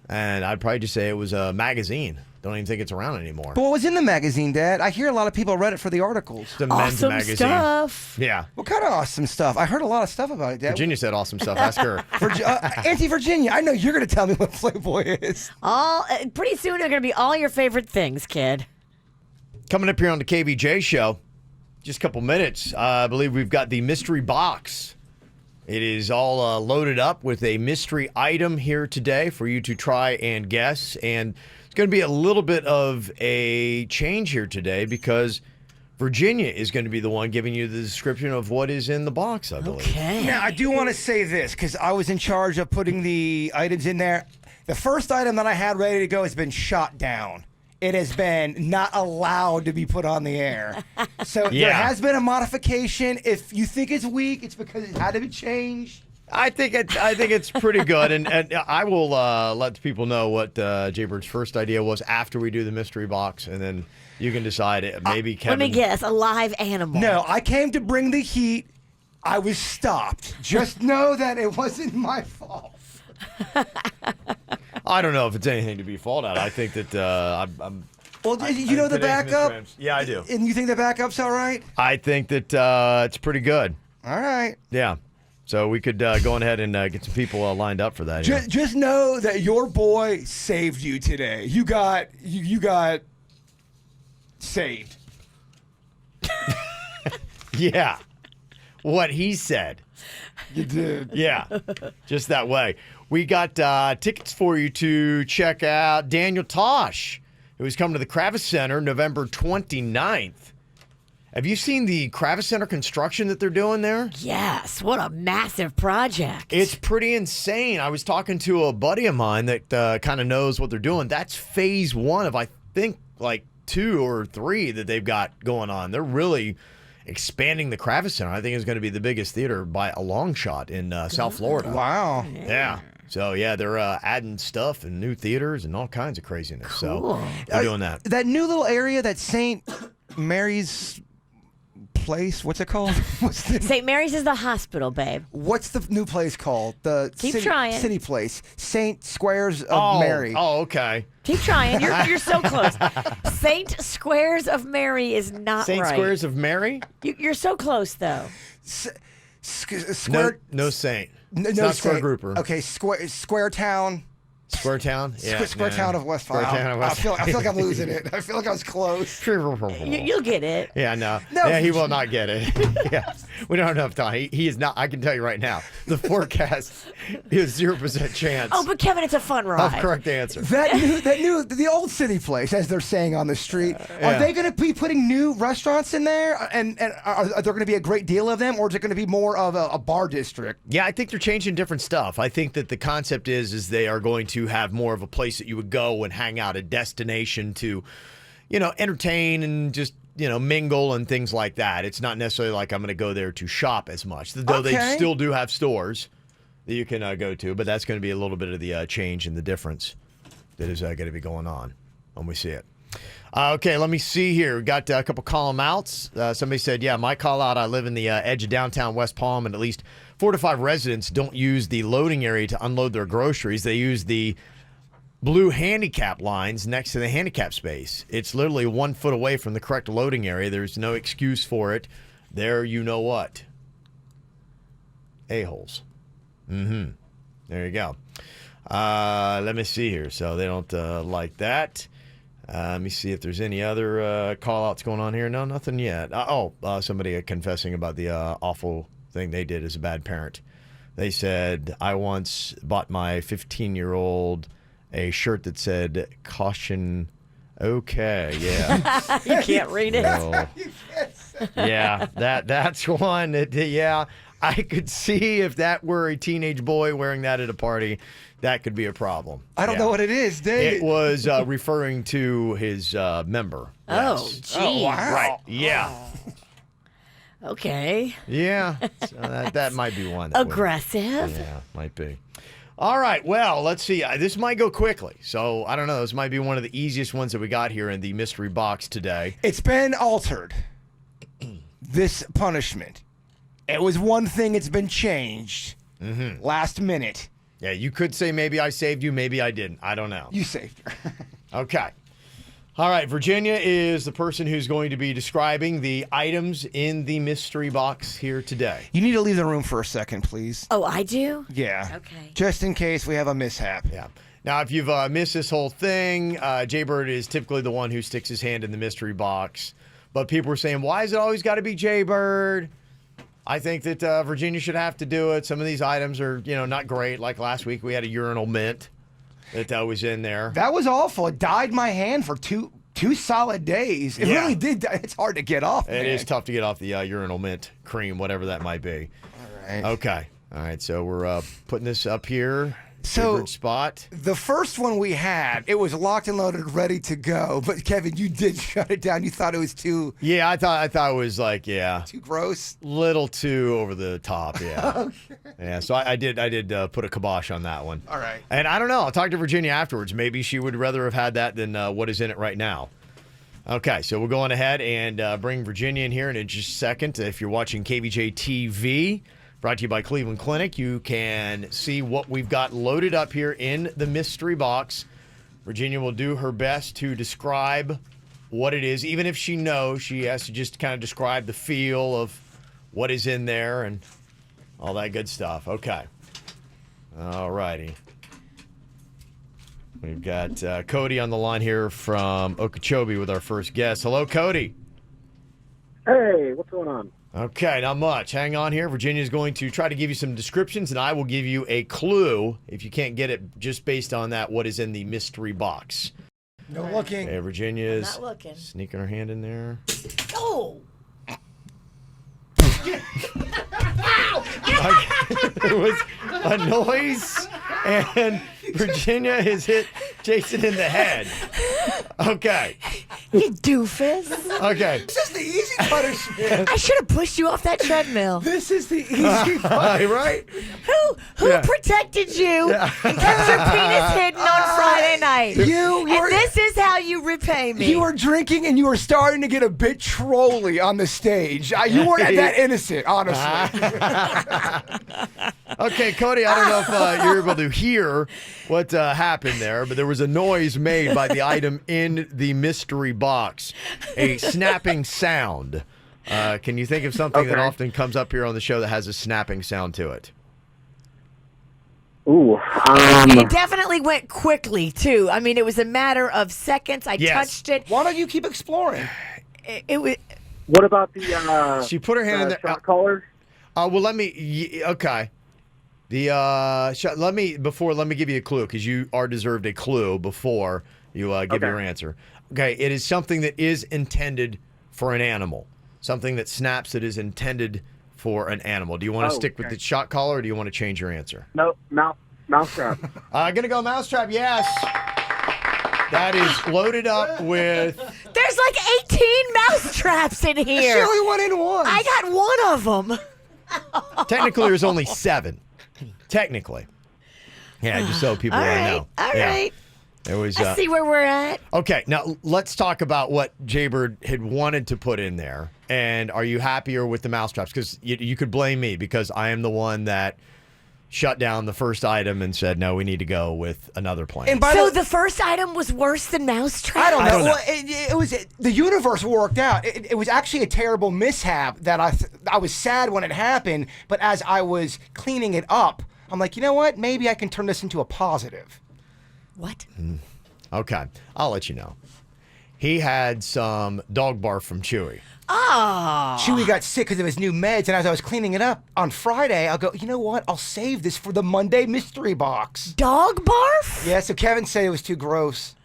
And I'd probably just say it was a magazine. Don't even think it's around anymore. But what was in the magazine, Dad? I hear a lot of people read it for the articles. It's a men's Awesome magazine. stuff. Yeah. What kind of awesome stuff? I heard a lot of stuff about it, Dad. Virginia said awesome stuff. Ask her. Auntie Virginia, I know you're going to tell me what Playboy is. Pretty soon they're going to be all your favorite things, kid. Coming up here on the KVJ show, just a couple minutes, I believe we've got the mystery box. It is all loaded up with a mystery item here today for you to try and guess. And it's going to be a little bit of a change here today because Virginia is going to be the one giving you the description of what is in the box, I believe. Okay. Now, I do want to say this because I was in charge of putting the items in there. The first item that I had ready to go has been shot down. It has been not allowed to be put on the air. So there has been a modification. If you think it's weak, it's because it had to be changed. I think it's pretty good, and I will let the people know what Jaybird's first idea was after we do the mystery box, and then you can decide it. Maybe Kevin. Let me guess, a live animal. No, I came to bring the heat. I was stopped. Just know that it wasn't my fault. I don't know if it's anything to be fault at. I think that I'm. Well, you know the backup? Yeah, I do. And you think the backup's all right? I think that it's pretty good. All right. Yeah. So we could go on ahead and get some people lined up for that. Here. Just know that your boy saved you today. You got saved. Yeah. What he said. You did. Yeah. Just that way. We got tickets for you to check out Daniel Tosh, who's coming to the Kravis Center November 29th. Have you seen the Kravis Center construction that they're doing there? Yes, what a massive project. It's pretty insane. I was talking to a buddy of mine that kind of knows what they're doing. That's phase one of, I think, like 2 or 3 that they've got going on. They're really expanding the Kravis Center. I think it's going to be the biggest theater by a long shot in South Florida. Wow. Yeah. So, yeah, they're adding stuff and new theaters and all kinds of craziness. Cool. So they're doing that. That new little area, that St. Mary's place, what's it called? St. Mary's is the hospital, babe. What's the new place called? The Keep city, trying. City place. St. Squares of Mary. Oh, okay. Keep trying. You're so close. Saint Squares of Mary is not St. right. Squares of Mary? You're so close, though. Square. No saint. No, It's no not Square Saint. Grouper. Okay, Square Town. Square Town? Yeah. Square Town of West Palm. Square Town of West I feel like I'm losing it. I feel like I was close. You'll get it. Yeah, no. No. Yeah, he will not get it. Yeah. We don't have enough time. He is not, I can tell you right now, the forecast is 0% chance Oh, but Kevin, it's a fun of ride. correct answer. The old city place, as they're saying on the street. Yeah. Are they going to be putting new restaurants in there? And are there going to be a great deal of them? Or is it going to be more of a bar district? Yeah, I think they're changing different stuff. I think that the concept is they are going to have more of a place that you would go and hang out, a destination to, entertain and just, mingle and things like that. It's not necessarily like I'm going to go there to shop as much, though they still do have stores that you can go to, but that's going to be a little bit of the change and the difference that is going to be going on when we see it. Okay, let me see here. We got a couple column outs. Somebody said, yeah, my call out, I live in the edge of downtown West Palm, and at least 4 to 5 residents don't use the loading area to unload their groceries. They use the blue handicap lines next to the handicap space. It's literally 1 foot away from the correct loading area. There's no excuse for it. There, you know what? A-holes. Mm-hmm. There you go. Let me see here. So they don't like that. Let me see if there's any other call-outs going on here. No, nothing yet. Somebody confessing about the awful thing they did as a bad parent. They said, I once bought my 15-year-old a shirt that said, caution, okay, yeah. You can't read it. So, yeah, that's one. Yeah, I could see if that were a teenage boy wearing that at a party, that could be a problem. I don't know what it is, Dave. It was referring to his member. Oh, Yes. gee. Oh, wow. Right, yeah. Okay. Yeah, so that might be one. That would- Aggressive. Yeah, might be. All right, well, let's see. This might go quickly. So, I don't know. This might be one of the easiest ones that we got here in the mystery box today. It's been altered. This punishment. It was one thing, it's been changed. Mm-hmm. Last minute. Yeah, you could say maybe I saved you, maybe I didn't. I don't know. You saved her. Okay. All right, Virginia is the person who's going to be describing the items in the mystery box here today. You need to leave the room for a second, please. Oh, I do? Yeah. Okay. Just in case we have a mishap. Yeah. Now, if you've missed this whole thing, Jaybird is typically the one who sticks his hand in the mystery box. But people were saying, why is it always got to be Jaybird? I think that Virginia should have to do it. Some of these items are, not great. Like last week, we had a urinal mint that was in there. That was awful. It dyed my hand for two solid days. It really did. It's hard to get off. It is tough to get off the urinal mint cream, whatever that might be. All right. Okay. All right. So we're putting this up here. So favorite spot. The first one we had, it was locked and loaded, ready to go. But Kevin, you did shut it down. You thought it was too. Yeah, I thought it was like too gross. Little too over the top. Yeah. Okay. Yeah. So I did put a kibosh on that one. All right. And I don't know. I'll talk to Virginia afterwards. Maybe she would rather have had that than what is in it right now. Okay, so we're going ahead and bring Virginia in here in just a second. If you're watching KVJ TV, brought to you by Cleveland Clinic, you can see what we've got loaded up here in the mystery box. Virginia will do her best to describe what it is. Even if she knows, she has to just kind of describe the feel of what is in there and all that good stuff. Okay. All righty. We've got Cody on the line here from Okeechobee with our first guest. Hello, Cody. Hey, what's going on? Okay, not much. Hang on here. Virginia's going to try to give you some descriptions, and I will give you a clue if you can't get it just based on that, what is in the mystery box. No looking. Hey, Virginia is not looking. Sneaking her hand in there. Oh! There was a noise, and Virginia has hit Jason in the head. Okay. You doofus. Okay. This is the easy punishment. I should have pushed you off that treadmill. This is the easy punishment. Right? Who protected you and kept your penis hidden on Friday night? And this is how you repay me. You were drinking and you were starting to get a bit trolly on the stage. You weren't that innocent, honestly. Okay, Cody, I don't know if you're able to hear what happened there, but there was a noise made by the item in the mystery box, a snapping sound. Can you think of something that often comes up here on the show that has a snapping sound to it? Ooh. It definitely went quickly, too. I mean, it was a matter of seconds. I touched it. Why don't you keep exploring? It was. What about the She put her hand in there. shot caller? Well, let me. Okay. Let me give you a clue because you are deserved a clue before you give your answer. Okay, it is something that is intended for an animal. Something that snaps that is intended for an animal. Do you want to stick with the shot collar or do you want to change your answer? No, mousetrap. Gonna go mousetrap, yes. That is loaded up with... There's like 18 mouse traps in here. She only went in once. I got one of them. Technically, there's only 7. Technically. Yeah, just so people know. All right. It was, I see where we're at. Okay, now let's talk about what Jaybird had wanted to put in there. And are you happier with the mousetraps? Because you could blame me because I am the one that shut down the first item and said, no, we need to go with another plan. And by So the first item was worse than Mousetrap? I don't know. don't know. Well, it was the universe worked out. It was actually a terrible mishap that I was sad when it happened, but as I was cleaning it up, I'm like, you know what? Maybe I can turn this into a positive. What? Okay, I'll let you know. He had some dog barf from Chewy. Oh. Chewy got sick because of his new meds, and as I was cleaning it up on Friday, I'll go, you know what? I'll save this for the Monday mystery box. Dog barf? Yeah, so Kevin said it was too gross.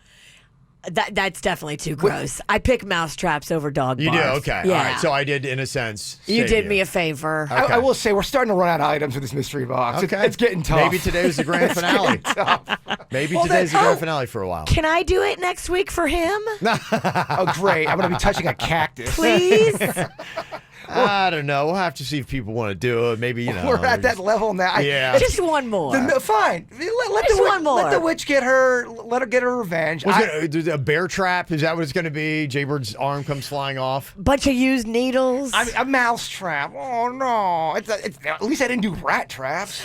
That's definitely too gross. I pick mousetraps over dog You barf. do? Okay. Yeah. All right. So I did, in a sense, you save did me a favor. Okay. I will say we're starting to run out of items with this mystery box. Okay. It's getting tough. Maybe today was the grand finale. Maybe today's the grand finale for a while. Can I do it next week for him? Oh, great. I'm going to be touching a cactus. Please? I don't know. We'll have to see if people want to do it. Maybe, We're at that level now. Yeah. Just one more. Fine. Let Just the, one more. Let the witch get her. Let her get her revenge. A bear trap? Is that what it's going to be? Jaybird's arm comes flying off. Bunch of used needles. A mouse trap. Oh no! At least I didn't do rat traps.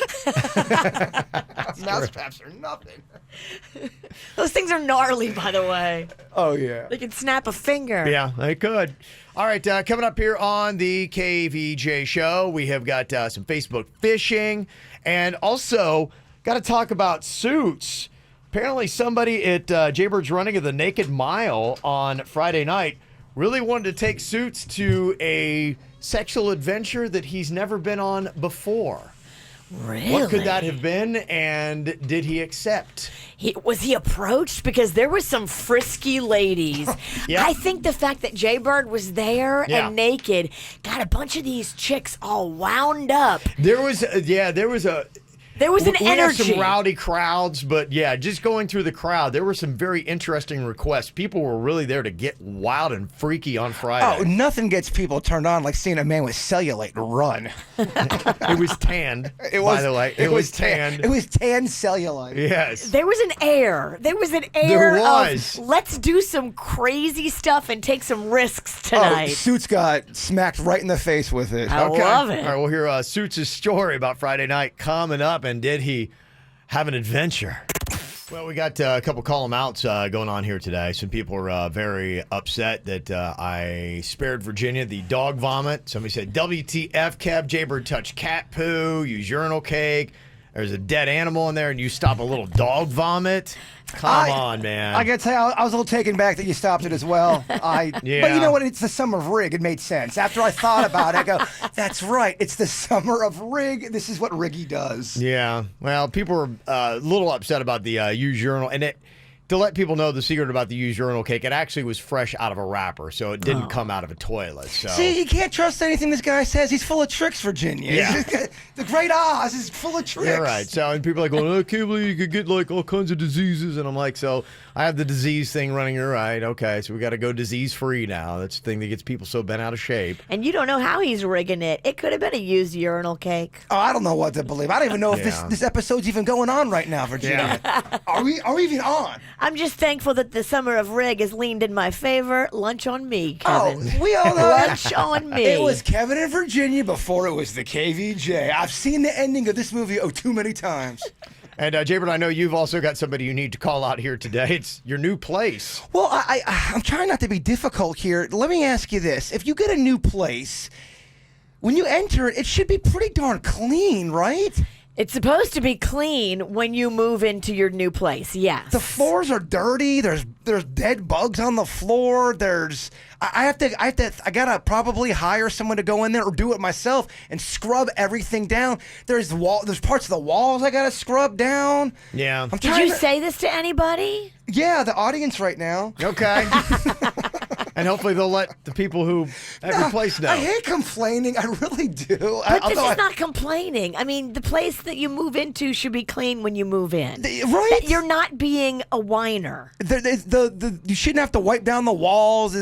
Mouse traps are nothing. Those things are gnarly, by the way. Oh yeah. They can snap a finger. Yeah, they could. All right, coming up here on the KVJ show, we have got some Facebook fishing, and also got to talk about suits. Apparently somebody at Jaybird's running of the Naked Mile on Friday night really wanted to take Suits to a sexual adventure that he's never been on before. Really? What could that have been, and did he accept? Was he approached? Because there were some frisky ladies. Yeah. I think the fact that Jaybird was there Yeah. and naked got a bunch of these chicks all wound up. There was an energy. Had some rowdy crowds, but yeah, just going through the crowd, there were some very interesting requests. People were really there to get wild and freaky on Friday. Oh, nothing gets people turned on like seeing a man with cellulite run. It was tanned, by the way. It was tanned. It was tan cellulite. Yes. There was an air. There was an air There was. of let's do some crazy stuff and take some risks tonight. Oh, Suits got smacked right in the face with it. I love it. All right, we'll hear Suits' story about Friday night coming up, and did he have an adventure? Well, we got a couple call-em-outs going on here today. Some people are very upset that I spared Virginia the dog vomit. Somebody said, WTF, Kev, Jaybird touched cat poo, use urinal cake. There's a dead animal in there, and you stop a little dog vomit? Come on, man. I gotta tell you, I was a little taken back that you stopped it as well. But you know what? It's the summer of Rig. It made sense. After I thought about it, I go, that's right. It's the summer of Rig. This is what Riggy does. Yeah. Well, people were a little upset about the used urinal. And to let people know the secret about the used urinal cake, it actually was fresh out of a wrapper, so it didn't come out of a toilet. So. See, you can't trust anything this guy says. He's full of tricks, Virginia. Yeah. The Great Oz is full of tricks. You're right. So, and people are like, well, I can't believe you could get like all kinds of diseases. And I'm like, so I have the disease thing running. You're right. Okay. So we got to go disease free now. That's the thing that gets people so bent out of shape. And you don't know how he's rigging it. It could have been a used urinal cake. Oh, I don't know what to believe. I don't even know if this episode's even going on right now, Virginia. Are we even on? I'm just thankful that the summer of Rig has leaned in my favor. Lunch on me, Kevin. Oh, we all know Lunch on me. It was Kevin and Virginia before it was the KVJ. I've seen the ending of this movie too many times. And Jaybird, I know you've also got somebody you need to call out here today. It's your new place. Well, I'm trying not to be difficult here. Let me ask you this. If you get a new place, when you enter it, it should be pretty darn clean, right? It's supposed to be clean when you move into your new place, yes. The floors are dirty. There's dead bugs on the floor. I gotta probably hire someone to go in there or do it myself and scrub everything down. There's parts of the walls I gotta scrub down. Yeah. Did you say this to anybody? Yeah, the audience right now. Okay. And hopefully they'll let the people who have your place know. I hate complaining. I really do. But this is not complaining. I mean, the place that you move into should be clean when you move in. Right? You're not being a whiner. You shouldn't have to wipe down the walls.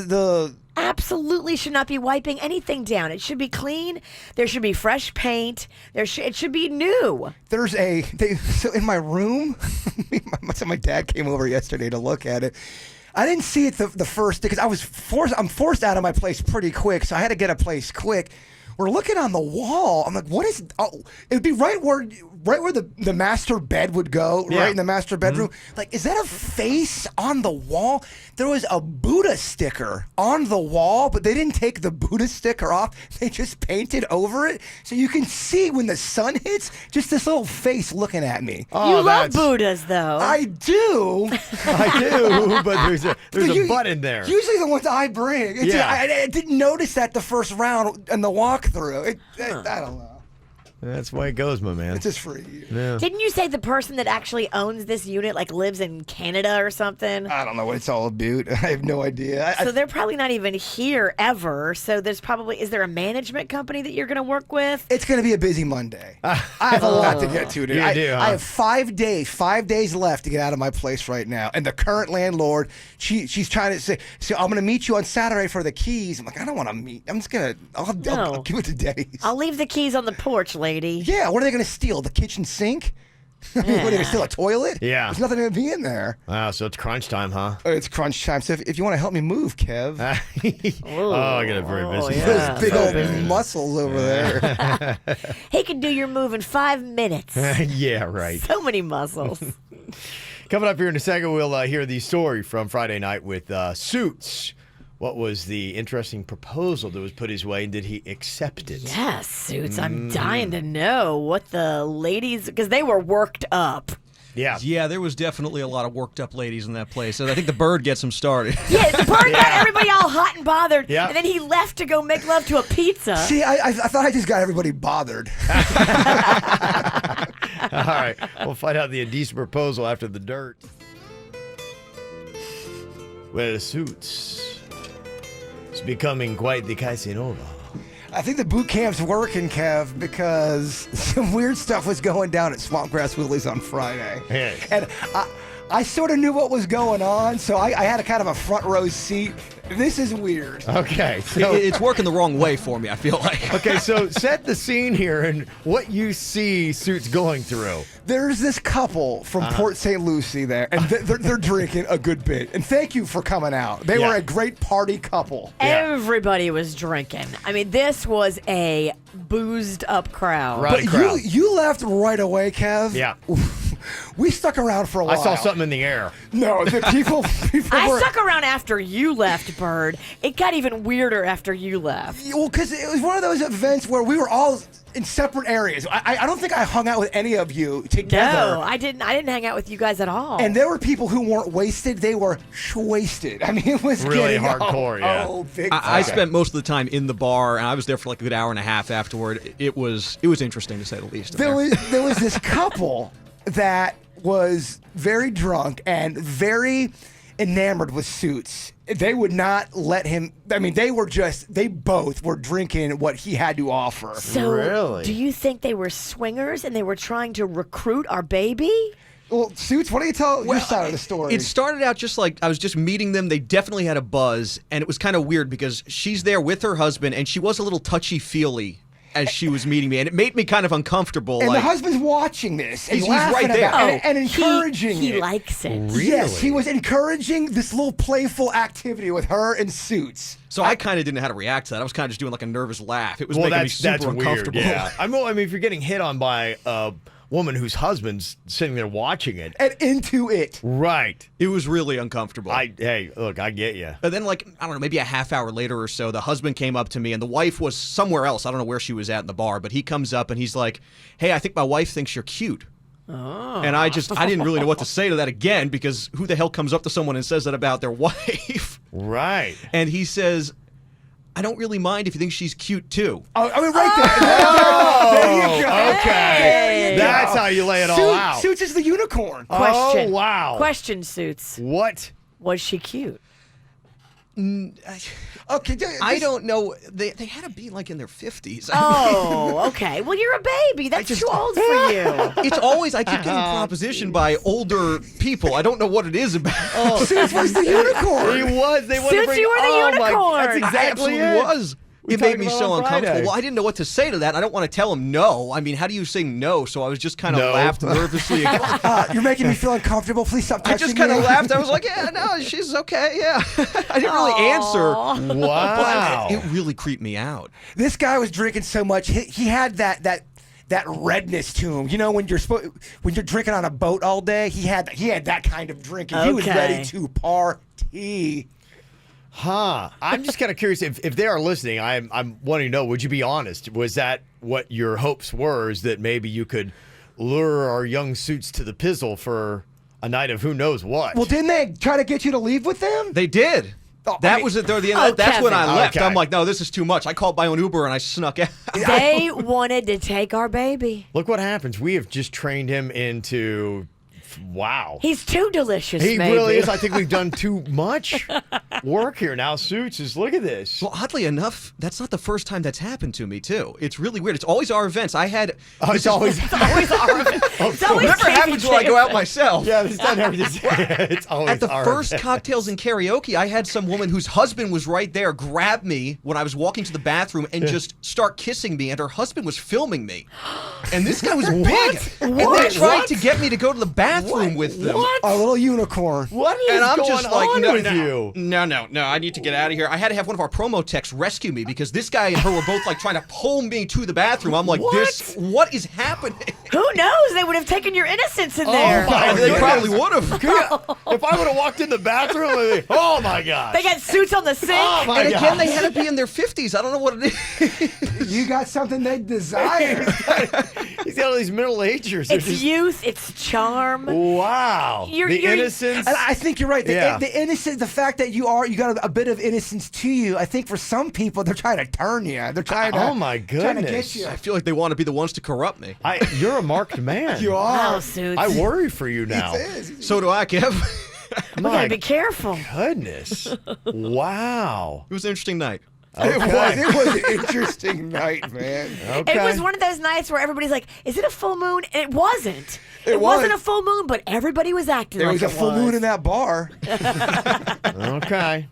Absolutely should not be wiping anything down. It should be clean. There should be fresh paint. It should be new. So in my room, my dad came over yesterday to look at it. I didn't see it the first day because I'm forced out of my place pretty quick, so I had to get a place quick. We're looking on the wall. I'm like, what is? Oh, it'd be right where right where the master bed would go, Yeah. right in the master bedroom. Like, is that a face on the wall? There was a Buddha sticker on the wall, but they didn't take the Buddha sticker off. They just painted over it. So you can see when the sun hits, just this little face looking at me. You love Buddhas, though. I do. I do, but there's a butt in there. Usually the ones I bring. Yeah. I didn't notice that the first round in the walkthrough. I don't know. That's the way it goes, my man. It's just for you. Yeah. Didn't you say the person that actually owns this unit like lives in Canada or something? I don't know what it's all about. I have no idea. So they're probably not even here ever. So there's probably, is there a management company that you're going to work with? It's going to be a busy Monday. I have a lot to get to, dude. You do, huh? I have 5 days left to get out of my place right now. And the current landlord, she's trying to say, so I'm going to meet you on Saturday for the keys. I'm like, I don't want to meet. I'm just going to, I'll give it to Denny's. I'll leave the keys on the porch, lady. Yeah, what are they going to steal? The kitchen sink? What, are they going to steal a toilet? Yeah. There's nothing going to be in there. Wow, so it's crunch time, huh? It's crunch time. So if you want to help me move, Kev. Oh, I got a very busy yeah. Those big old muscles over there. He can do your move in 5 minutes. Yeah, right. So many muscles. Coming up here in a second, we'll hear the story from Friday night with Suits. What was the interesting proposal that was put his way, and did he accept it? Yes, Suits. I'm dying to know what the ladies, because they were worked up. Yeah. Yeah, there was definitely a lot of worked up ladies in that place. I think the bird gets them started. Yeah, the bird got everybody all hot and bothered, Yeah. and then he left to go make love to a pizza. See, I thought I just got everybody bothered. All right. We'll find out the indecent proposal after the dirt. Well, Suits. It's becoming quite the Casanova. I think the boot camp's working, Kev, because some weird stuff was going down at Swampgrass Willie's on Friday. Yes. And I sort of knew what was going on, so I had a kind of a front row seat. This is weird. Okay. So, It's working the wrong way for me, I feel like. okay, so set the scene here and what you see Suits going through. There's this couple from Port St. Lucie there, and they're drinking a good bit. And thank you for coming out. They were a great party couple. Everybody was drinking. I mean, this was a boozed up crowd. Right. But you left right away, Kev. Yeah. We stuck around for a while. I saw something in the air. No, the people I were... stuck around after you left, Bird. It got even weirder after you left. Well, because it was one of those events where we were all in separate areas. I don't think I hung out with any of you together. No, I didn't hang out with you guys at all. And there were people who weren't wasted. They were wasted. I mean, it was Really getting hardcore, yeah. Big I time. spent most of the time in the bar, and I was there for like a good hour and a half afterward. It was interesting, to say the least. There was this couple that was very drunk and very enamored with Suits. They would not let him. I mean, they both were drinking what he had to offer. So, Really? do you think they were swingers and they were trying to recruit our baby? Well, Suits, why don't you tell your side of the story? It started out just like I was just meeting them. They definitely had a buzz, and it was kind of weird because she's there with her husband, and she was a little touchy-feely as she was meeting me, and it made me kind of uncomfortable. And like, the husband's watching this. And He's laughing right there. about it and encouraging He it. likes it. Yes, he was encouraging this little playful activity with her in Suits. So I kind of didn't know how to react to that. I was kind of just doing like a nervous laugh. It was Well, making me that's super weird. uncomfortable. Yeah. I mean, if you're getting hit on by a woman whose husband's sitting there watching it. And into it. Right. It was really uncomfortable. Hey, look, I get you. And then, like, I don't know, maybe a half hour later or so, the husband came up to me, and the wife was somewhere else. I don't know where she was at in the bar, but he comes up and he's like, "Hey, I think my wife thinks you're cute." Oh. And I didn't really know what to say to that again, because who the hell comes up to someone and says that about their wife? Right. And he says, "I don't really mind if you think she's cute too." Oh, I mean, right there. There you go. Okay. That's how you lay it all out. Suits is the unicorn. Question. Oh, wow. Question, Suits. What? Was she cute? Okay, I don't know. They had to be like in their 50s. Oh, okay. Well, you're a baby. That's too old for you. It's always, I keep getting propositioned by older people. I don't know what it is about. Suits was the unicorn. He was. They wanted to Suits, bring, you were the oh my, unicorn. that's I exactly absolutely it. was. We It made talked me about so it on uncomfortable. Friday. Well, I didn't know what to say to that. I don't want to tell him no. I mean, how do you say no? So I was just kind of No. laughed nervously. You're making me feel uncomfortable. Please stop I touching just kind me. of laughed. I was like, yeah, no, she's okay. Yeah. I didn't really answer. Wow. But it really creeped me out. This guy was drinking so much. He had that that redness to him. You know, when you're drinking on a boat all day, he had that kind of drinking. He was ready to party. Huh. I'm just kind of curious if they are listening. I'm wanting to know, would you be honest? Was that what your hopes were, is that maybe you could lure our young suits to the pizzle for a night of who knows what? Well, didn't they try to get you to leave with them? They did. Oh, That was at the end. That's when I left. Okay. I'm like, no, this is too much. I called my own Uber and I snuck out. They wanted to take our baby. Look what happens. We have just trained him into, wow. He's too delicious, He maybe. really is. I think we've done too much work here. Now, Suits is, look at this. Well, oddly enough, that's not the first time that's happened to me, too. It's really weird. It's always our events. It's always our It's always never happens when I go out myself. Yeah, it's not everything. It's always At the our first event. cocktails and karaoke, I had some woman whose husband was right there grab me when I was walking to the bathroom and just start kissing me, and her husband was filming me. And this guy was big. And they tried to get me to go to the bathroom with them. What? A little unicorn. What is And I'm going just like, on no, with no, you? no, I need to get out of here. I had to have one of our promo techs rescue me because this guy and her were both like trying to pull me to the bathroom. I'm like, what is happening? Who knows? They would have taken your innocence in there. my They goodness. probably would have. If I would have walked in the bathroom, I'd be, oh my gosh. They got suits on the sink. Oh my And again, gosh. they had to be in their 50s. I don't know what it is. You got something they desire. He's got all these middle agers. It's youth. It's charm. Wow. You're- innocence. And I think you're right. Yeah. The innocence, the fact that you got a bit of innocence to you. I think for some people, they're trying to turn you. They're trying to. Oh my Trying to get goodness. you. I feel like they want to be the ones to corrupt me. You're a marked man. You are. Wow, suits. I worry for you now. So do I, Kev. We gotta be careful. Goodness. Wow. It was an interesting night. It was an interesting night, man. Okay. It was one of those nights where everybody's like, "Is it a full moon?" And it wasn't. It wasn't a was. full moon, but everybody was acting There like was a it full was. moon in that bar. Okay.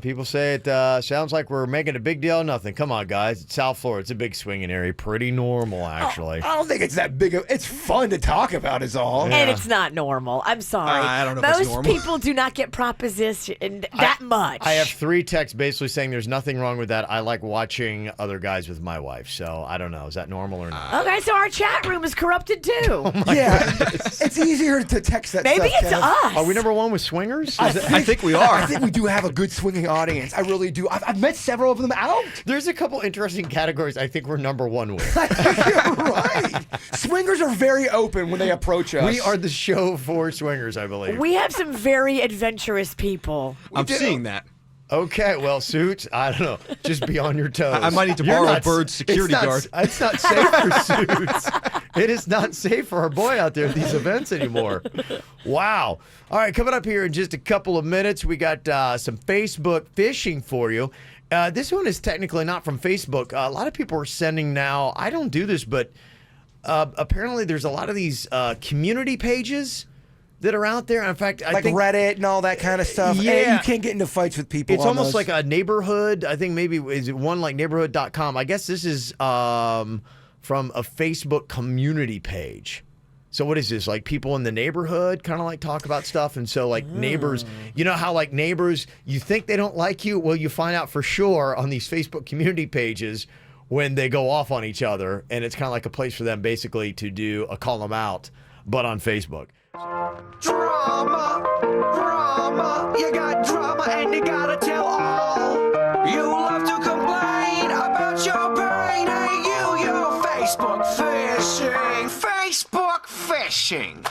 People say it sounds like we're making a big deal of nothing. Come on, guys. It's South Florida. It's a big swinging area. Pretty normal, actually. I don't think it's that big. It's fun to talk about, is all. And it's not normal. I'm sorry. I don't know if it's Most normal. people do not get propositioned that much. I have 3 texts basically saying there's nothing wrong with that. I like watching other guys with my wife. So I don't know. Is that normal or not? Okay, so our chat room is corrupted too. It's easier to text that Maybe stuff, it's Kev. us. Are we number 1 with swingers? I think we are. I think we do have a good swinging audience. I really do. I've met several of them out. There's a couple interesting categories I think we're number 1 with. You're right. Swingers are very open when they approach us. We are the show for swingers, I believe. We have some very adventurous people. I'm seeing that. Okay, well, Suits, I don't know. Just be on your toes. I might need to You're borrow not- Bird's security it's not- guard. It's not safe for Suits. It is not safe for our boy out there at these events anymore. Wow. All right, coming up here in just a couple of minutes, we got some Facebook fishing for you. This one is technically not from Facebook. A lot of people are sending now. I don't do this, but apparently there's a lot of these community pages that are out there. In fact, I like think Reddit and all that kind of stuff. Yeah. And you can't get into fights with people. it's on almost those. like a neighborhood. I think maybe is it one like neighborhood.com. I guess this is from a Facebook community page. So what is this? Like people in the neighborhood kind of like talk about stuff. And so like neighbors, you know how like neighbors, you think they don't like you? Well, you find out for sure on these Facebook community pages when they go off on each other. And it's kind of like a place for them basically to do a call them out, but on Facebook. Drama, you got drama and you gotta tell all. You love to complain about your pain. Hey, you're Facebook fishing.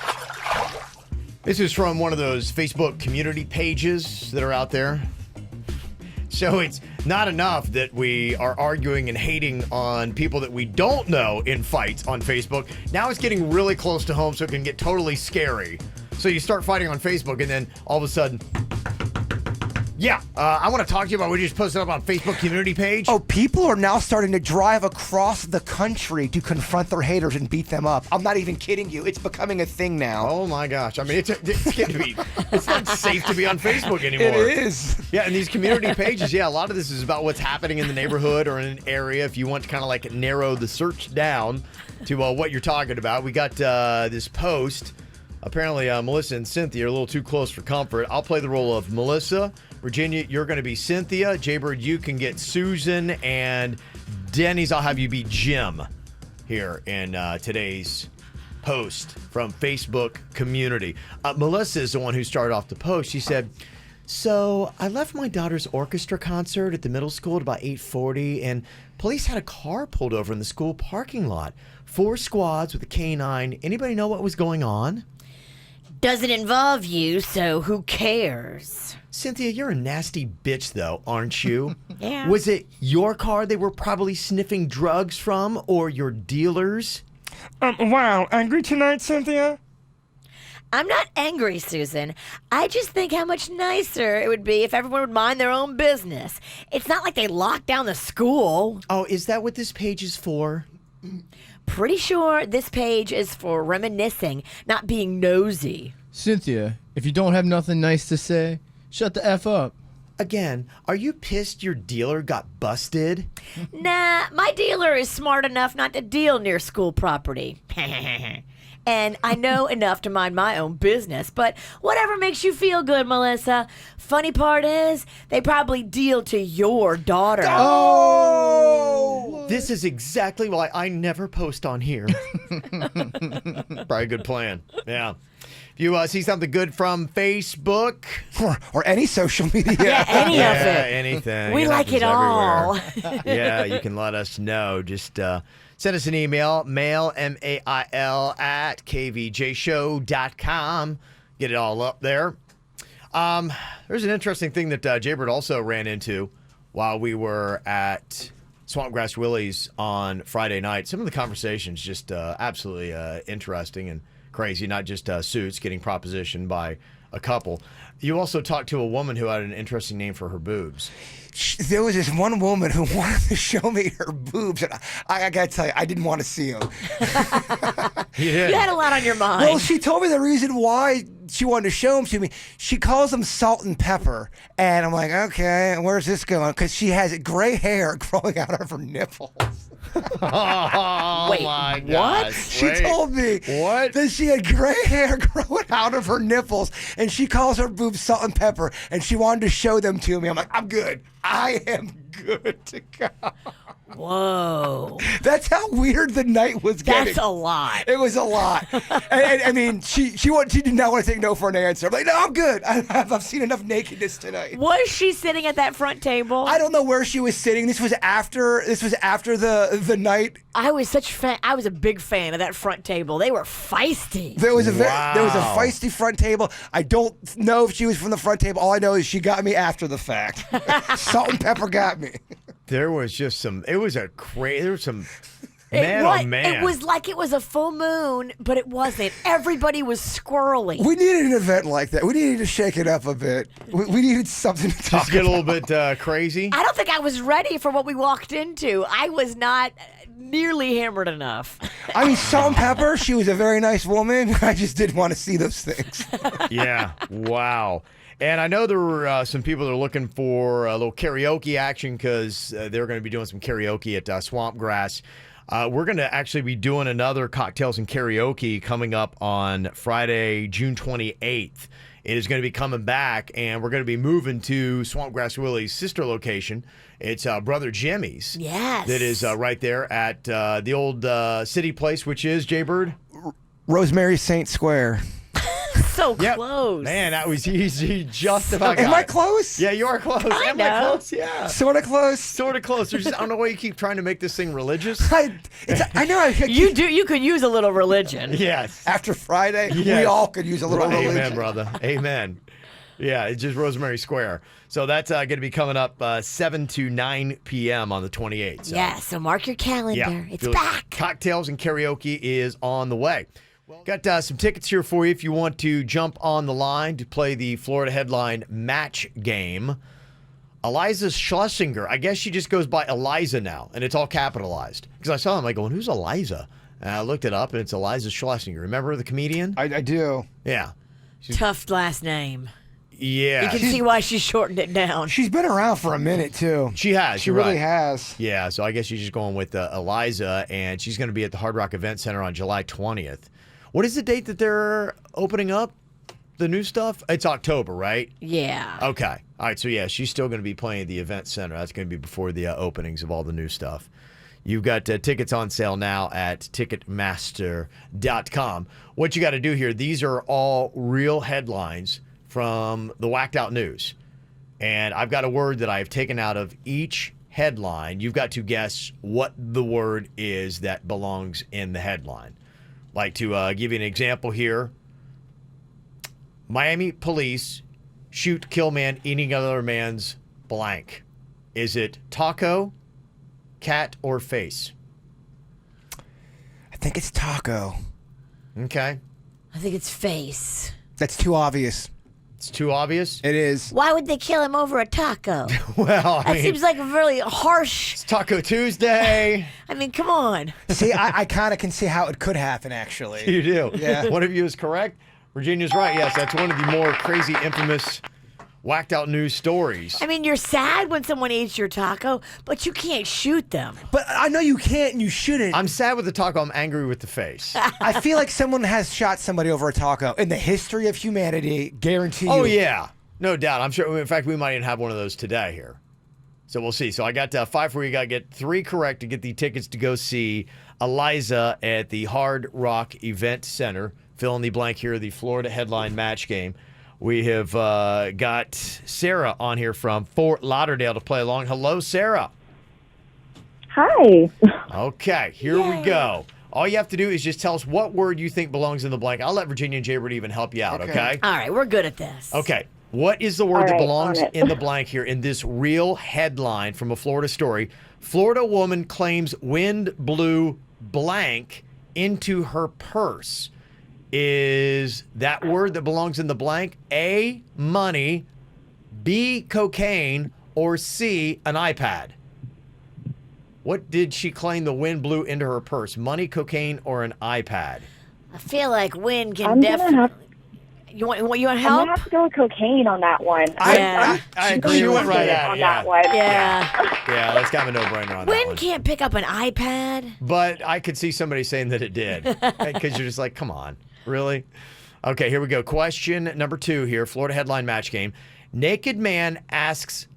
This is from one of those Facebook community pages that are out there. So it's not enough that we are arguing and hating on people that we don't know in fights on Facebook. Now it's getting really close to home, so it can get totally scary. So you start fighting on Facebook, and then all of a sudden, I want to talk to you about what you just posted up on Facebook community page. Oh, people are now starting to drive across the country to confront their haters and beat them up. I'm not even kidding you. It's becoming a thing now. Oh my gosh. I mean, it's getting to be, it's not safe to be on Facebook anymore. It is. Yeah, and these community pages, a lot of this is about what's happening in the neighborhood or in an area. If you want to kind of like narrow the search down to what you're talking about, we got this post. Apparently, Melissa and Cynthia are a little too close for comfort. I'll play the role of Melissa. Virginia, you're going to be Cynthia. Jaybird, you can get Susan. And Denny's, I'll have you be Jim. here in today's post from Facebook community. Melissa is the one who started off the post. She said, so I left my daughter's orchestra concert at the middle school at about 8:40, and police had a car pulled over in the school parking lot. 4 squads with a K-9. Anybody know what was going on? Doesn't involve you, so who cares? Cynthia, you're a nasty bitch, though, aren't you? Yeah. Was it your car they were probably sniffing drugs from, or your dealers? Wow, angry tonight, Cynthia? I'm not angry, Susan. I just think how much nicer it would be if everyone would mind their own business. It's not like they locked down the school. Oh, is that what this page is for? Pretty sure this page is for reminiscing, not being nosy. Cynthia, if you don't have nothing nice to say, shut the F up. Again, are you pissed your dealer got busted? Nah, my dealer is smart enough not to deal near school property. And I know enough to mind my own business, but whatever makes you feel good, Melissa. Funny part is, they probably deal to your daughter. Oh! This is exactly why I never post on here. Probably a good plan. Yeah. If you see something good from Facebook or any social media, yeah, any of it, anything, we like it all. Yeah, you can let us know. Just send us an email, mail at kvjshow.com. Get it all up there. There's an interesting thing that Jaybird also ran into while we were at Swampgrass Willie's on Friday night. Some of the conversations just absolutely interesting and crazy, not just Suits getting propositioned by a couple. You also talked to a woman who had an interesting name for her boobs. There was this one woman who wanted to show me her boobs, and I gotta tell you, I didn't want to see them. You did. You had a lot on your mind. Well, she told me the reason why she wanted to show them to me. She calls them salt and pepper, and I'm like, okay, where's this going? Because she has gray hair growing out of her nipples. Oh, wait, my what? gosh. She told me that she had gray hair growing out of her nipples, and she calls her boobs salt and pepper, and she wanted to show them to me. I'm like, I'm good. I am good to go. Whoa. That's how weird the night was getting. That's a lot. It was a lot. and I mean, she did not want to take no for an answer. I'm like, no, I'm good. I've seen enough nakedness tonight. Was she sitting at that front table? I don't know where she was sitting. This was after the night. I was a big fan of that front table. They were feisty. There was a feisty front table. I don't know if she was from the front table. All I know is she got me after the fact. Salt and pepper got me. There was just some. It was a crazy. There was some. Man, oh man. It was like it was a full moon, but it wasn't. Everybody was squirrely. We needed an event like that. We needed to shake it up a bit. We needed something to talk Just get a little bit crazy. I don't think I was ready for what we walked into. I was not nearly hammered enough. I mean, Salt and Pepper, she was a very nice woman. I just didn't want to see those things. Yeah. Wow. And I know there were some people that are looking for a little karaoke action because they're going to be doing some karaoke at Swampgrass. We're going to actually be doing another Cocktails and Karaoke coming up on Friday, June 28th. It is going to be coming back, and we're going to be moving to Swampgrass Willie's sister location. It's Brother Jimmy's. Yes. That is right there at the old city place, which is, Jaybird? Rosemary St. Square. So close. Man, that was easy. Just about got Am I it. close? Yeah, you are close. Am I close? Yeah. Sort of close. Sort of close. There's just, I don't know why you keep trying to make this thing religious. I know. You could use a little religion. Yes. After Friday, Yes. we all could use a little religion. Amen, brother. Amen. Yeah, it's just Rosemary Square. So that's going to be coming up 7 to 9 p.m. on the 28th. So. Yeah, so mark your calendar. Yeah. It's back. Cocktails and Karaoke is on the way. Got some tickets here for you if you want to jump on the line to play the Florida Headline match game. Eliza Schlesinger. I guess she just goes by Eliza now, and it's all capitalized. Because I saw them, I'm going, who's Eliza? And I looked it up, and it's Eliza Schlesinger. Remember the comedian? I do. Yeah. Tough last name. Yeah. You can see why she shortened it down. She's been around for a minute, too. She has. She really has. Yeah, so I guess she's just going with Eliza, and she's going to be at the Hard Rock Event Center on July 20th. What is the date that they're opening up the new stuff? It's October, right? Yeah. Okay. All right, so yeah, she's still going to be playing at the Event Center. That's going to be before the openings of all the new stuff. You've got tickets on sale now at Ticketmaster.com. What you got to do here, these are all real headlines from the Whacked Out News. And I've got a word that I've taken out of each headline. You've got to guess what the word is that belongs in the headline. Like to give you an example here. Miami police shoot, kill man eating other man's blank. Is it taco, cat, or face? I think it's taco. Okay. I think it's face. That's too obvious. It's too obvious? It is. Why would they kill him over a taco? Well, that seems like a really harsh. It's Taco Tuesday. I mean, come on. See, I kind of can see how it could happen, actually. You do? Yeah. One of you is correct. Virginia's right. Yes, that's one of the more crazy, infamous, whacked out news stories. I mean, you're sad when someone eats your taco, but you can't shoot them. But I know you can't and you shouldn't. I'm sad with the taco. I'm angry with the face. I feel like someone has shot somebody over a taco in the history of humanity. Guarantee you. Oh, yeah. No doubt. I'm sure. In fact, we might even have one of those today here. So we'll see. So I got 5 for you. You got to get 3 correct to get the tickets to go see Eliza at the Hard Rock Event Center. Fill in the blank here, the Florida headline match game. We have got Sarah on here from Fort Lauderdale to play along. Hello, Sarah. Hi. Okay, here we go. All you have to do is just tell us what word you think belongs in the blank. I'll let Virginia and Jaybird even help you out, okay? All right, we're good at this. Okay, what is the word that right, belongs on it. in the blank here in this real headline from a Florida story? Florida woman claims wind blew blank into her purse. Is that word that belongs in the blank A, money, B, cocaine, or C, an iPad? What did she claim the wind blew into her purse? Money, cocaine, or an iPad? I feel like wind can I'm gonna definitely. have- You want I'm help? gonna have to go with cocaine on that one. Yeah. I agree. You went right at on it. that Yeah. one. Yeah. Yeah, that's kind of a no-brainer on that Wind one. can't pick up an iPad. But I could see somebody saying that it did. Because you're just like, come on. Really? Okay, here we go. Question number 2 here. Florida headline match game. Naked man asks...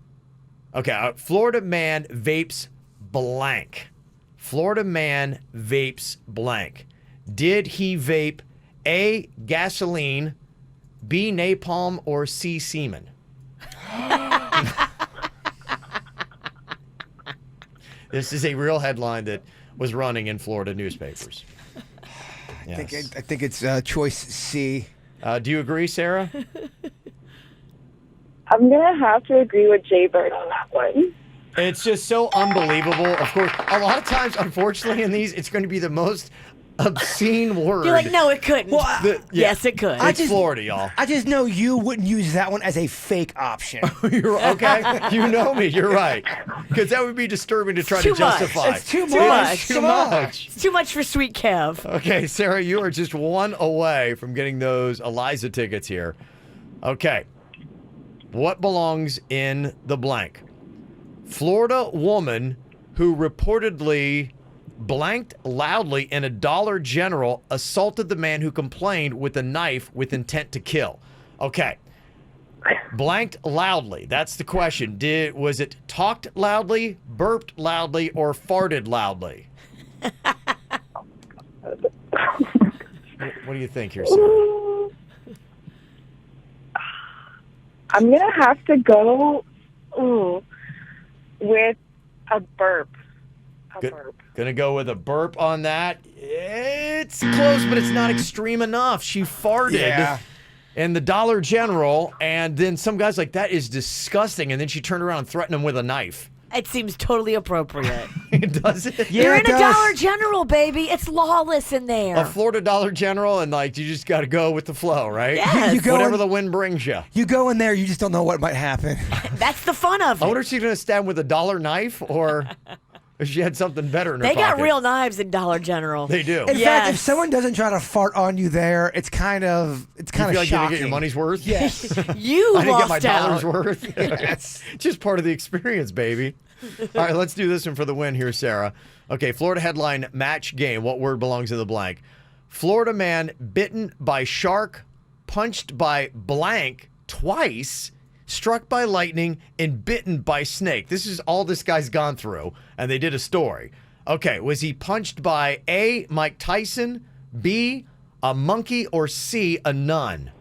Okay, Florida man vapes blank. Florida man vapes blank. Did he vape A, gasoline, B, napalm, or C, semen? This is a real headline that was running in Florida newspapers. I think it's choice C. Do you agree, Sarah? I'm gonna have to agree with Jaybird on that one. It's just so unbelievable. Of course, a lot of times, unfortunately, in these, it's going to be the most obscene word. You're like, no, it couldn't. Yes, it could. It's Florida, y'all. I just know you wouldn't use that one as a fake option. You're okay. You know me. You're right. Because that would be disturbing to try to Too much. justify. It's too Too much. much. Too much. It's too much for Sweet Kev. Okay, Sarah, you are just 1 away from getting those Eliza tickets here. Okay. What belongs in the blank? Florida woman who reportedly blanked loudly in a Dollar General assaulted the man who complained with a knife with intent to kill. Okay. Blanked loudly. That's the question. Was it talked loudly, burped loudly, or farted loudly? What do you think here, Sarah? I'm gonna have to go with a burp. Gonna go with a burp on that. It's close, but it's not extreme enough. She farted in the Dollar General, and then some guy's like, that is disgusting. And then she turned around and threatened him with a knife. It seems totally appropriate. Does it? You're in a Dollar General, baby. It's lawless in there. A Florida Dollar General, and like you just got to go with the flow, right? Yes. You go Whatever in- the wind brings you. You go in there, you just don't know what might happen. That's the fun of it. I wonder if she's gonna stab him with a dollar knife, or if she had something better in her They got pocket. real knives in Dollar General. They do. In fact, if someone doesn't try to fart on you there, it's kind of You feel like you didn't shocking. get your money's worth? Yes. You I didn't get my lost out. dollar's worth. It's just part of the experience, baby. All right, let's do this one for the win here, Sarah. Okay, Florida headline match game. What word belongs in the blank? Florida man bitten by shark, punched by blank twice, struck by lightning, and bitten by snake. This is all this guy's gone through, and they did a story. Okay, was he punched by A, Mike Tyson, B, a monkey, or C, a nun?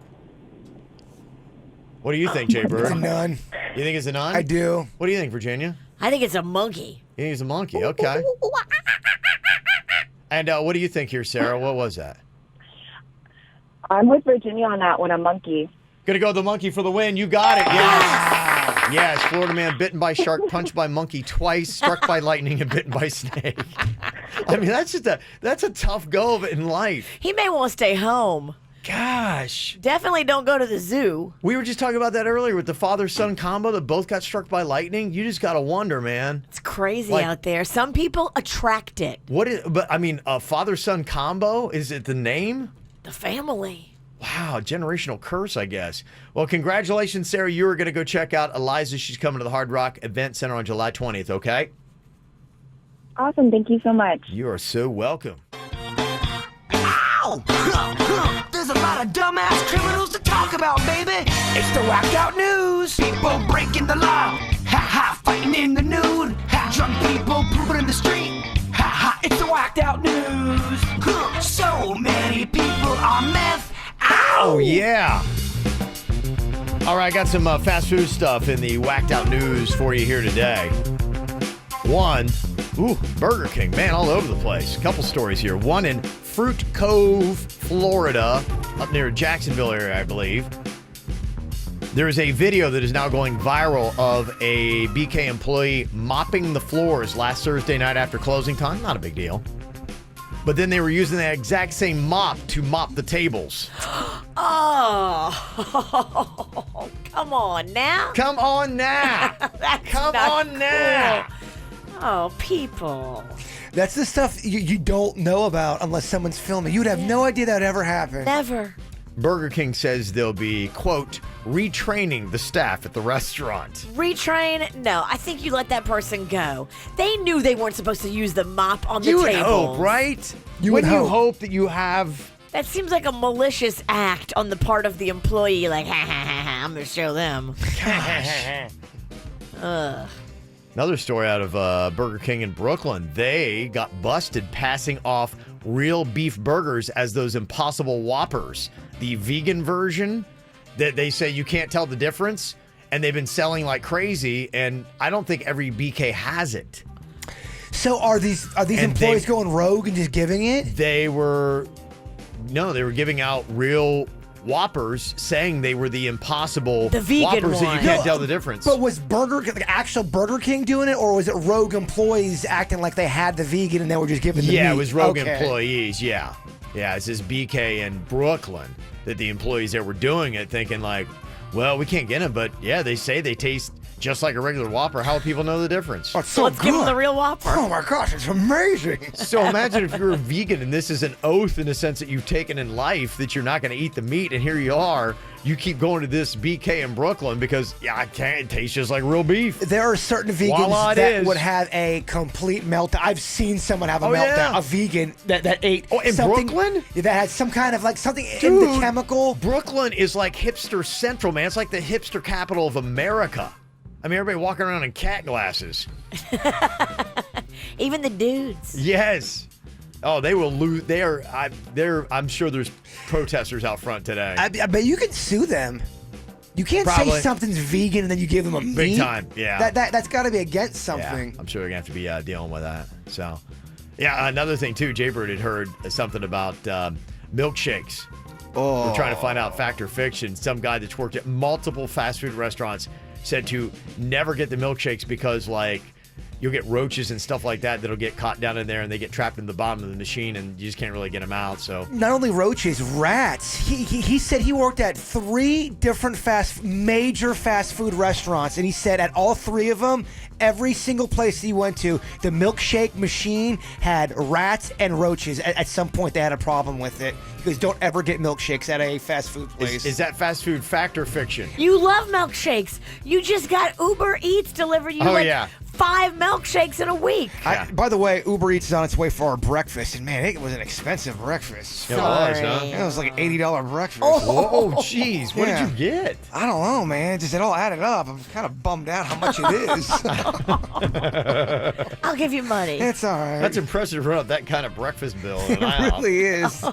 What do you think, Jay Bird? It's a nun. You think it's a nun? I do. What do you think, Virginia? I think it's a monkey. You think it's a monkey? Okay. And what do you think here, Sarah? What was that? I'm with Virginia on that one, a monkey. Gonna go the monkey for the win. You got it. Yes. Yes. Florida man bitten by shark, punched by monkey twice, struck by lightning, and bitten by snake. I mean, that's a tough go of it in life. He may want to stay home. Gosh. Definitely don't go to the zoo. We were just talking about that earlier with the father-son combo that both got struck by lightning. You just gotta wonder, man. It's crazy out there. Some people attract it. But I mean, a father-son combo, is it the name? The family. Wow, generational curse, I guess. Well, congratulations, Sarah. You are going to go check out Eliza. She's coming to the Hard Rock Event Center on July 20th, okay? Awesome. Thank you so much. You are so welcome. Ow! There's a lot of dumbass criminals to talk about, baby. It's the whacked out news. People breaking the law. Ha ha, fighting in the nude. Ha, drunk people pooping in the street. Ha ha, it's the whacked out news. So many people on meth. Ow! Oh, yeah. All right, I got some fast food stuff in the whacked out news for you here today. One, Burger King, man, all over the place. A couple stories here. One in Fruit Cove, Florida, up near Jacksonville area, I believe. There is a video that is now going viral of a BK employee mopping the floors last Thursday night after closing time. Not a big deal. But then they were using that exact same mop to mop the tables. Oh, come on now. Come on now. Come on now. Oh, people. That's the stuff you don't know about unless someone's filming. You'd have no idea that would ever happen. Never. Burger King says they'll be, quote, retraining the staff at the restaurant. Retrain? No, I think you let that person go. They knew they weren't supposed to use the mop on the You table. would hope, right? You Wouldn't would you hope that you have... That seems like a malicious act on the part of the employee. Like, ha ha ha ha, I'm going to show them. Gosh. Ugh. Another story out of Burger King in Brooklyn. They got busted passing off real beef burgers as those Impossible Whoppers. The vegan version that they say you can't tell the difference. And they've been selling like crazy. And I don't think every BK has it. So are these employees going rogue and just giving it? They were giving out real Whoppers, saying they were the Impossible vegan Whoppers that one. you can't tell the difference. But was the actual Burger King doing it, or was it rogue employees acting like they had the vegan and they were just giving the meat? Yeah, it was rogue employees, yeah. Yeah, it's this BK in Brooklyn that the employees there were doing it, thinking like, well, we can't get them, but yeah, they say they taste just like a regular Whopper. How will people know the difference? Oh, it's so Let's good. give them the real Whopper. Oh my gosh, it's amazing. So imagine if you're a vegan and this is an oath in a sense that you've taken in life that you're not going to eat the meat, and here you are, you keep going to this BK in Brooklyn because, I can't, it tastes just like real beef. There are certain vegans that would have a complete meltdown. I've seen someone have a meltdown. Yeah. A vegan that ate in something Brooklyn? that had some kind of like something in Dude, the chemical. Brooklyn is like hipster central, man. It's like the hipster capital of America. I mean, everybody walking around in cat glasses. Even the dudes. Yes. Oh, they will lose. I'm sure there's protesters out front today. I bet you can sue them. You can't Probably. say something's vegan and then you give them a meat. Big time, yeah. That's got to be against something. Yeah, I'm sure they're going to have to be dealing with that. So, yeah, another thing, too, Jaybird had heard something about milkshakes. Oh. We're trying to find out fact or fiction. Some guy that's worked at multiple fast food restaurants said to never get the milkshakes because, like, you'll get roaches and stuff like that that'll get caught down in there and they get trapped in the bottom of the machine and you just can't really get them out. So Not only roaches, rats. He said he worked at 3 different major fast food restaurants, and he said at all 3 of them, every single place he went to, the milkshake machine had rats and roaches. At some point, they had a problem with it. He goes, don't ever get milkshakes at a fast food place. Is that fast food fact or fiction? You love milkshakes. You just got Uber Eats delivered you 5 milkshakes in a week. By the way, Uber Eats is on its way for our breakfast, and man, it was an expensive breakfast. It was, huh? It was like an $80 breakfast. Oh, jeez. What did you get? I don't know, man. Just it all added up. I'm kind of bummed out how much it is. I'll give you money. It's all right. That's impressive to run up that kind of breakfast bill. It really is.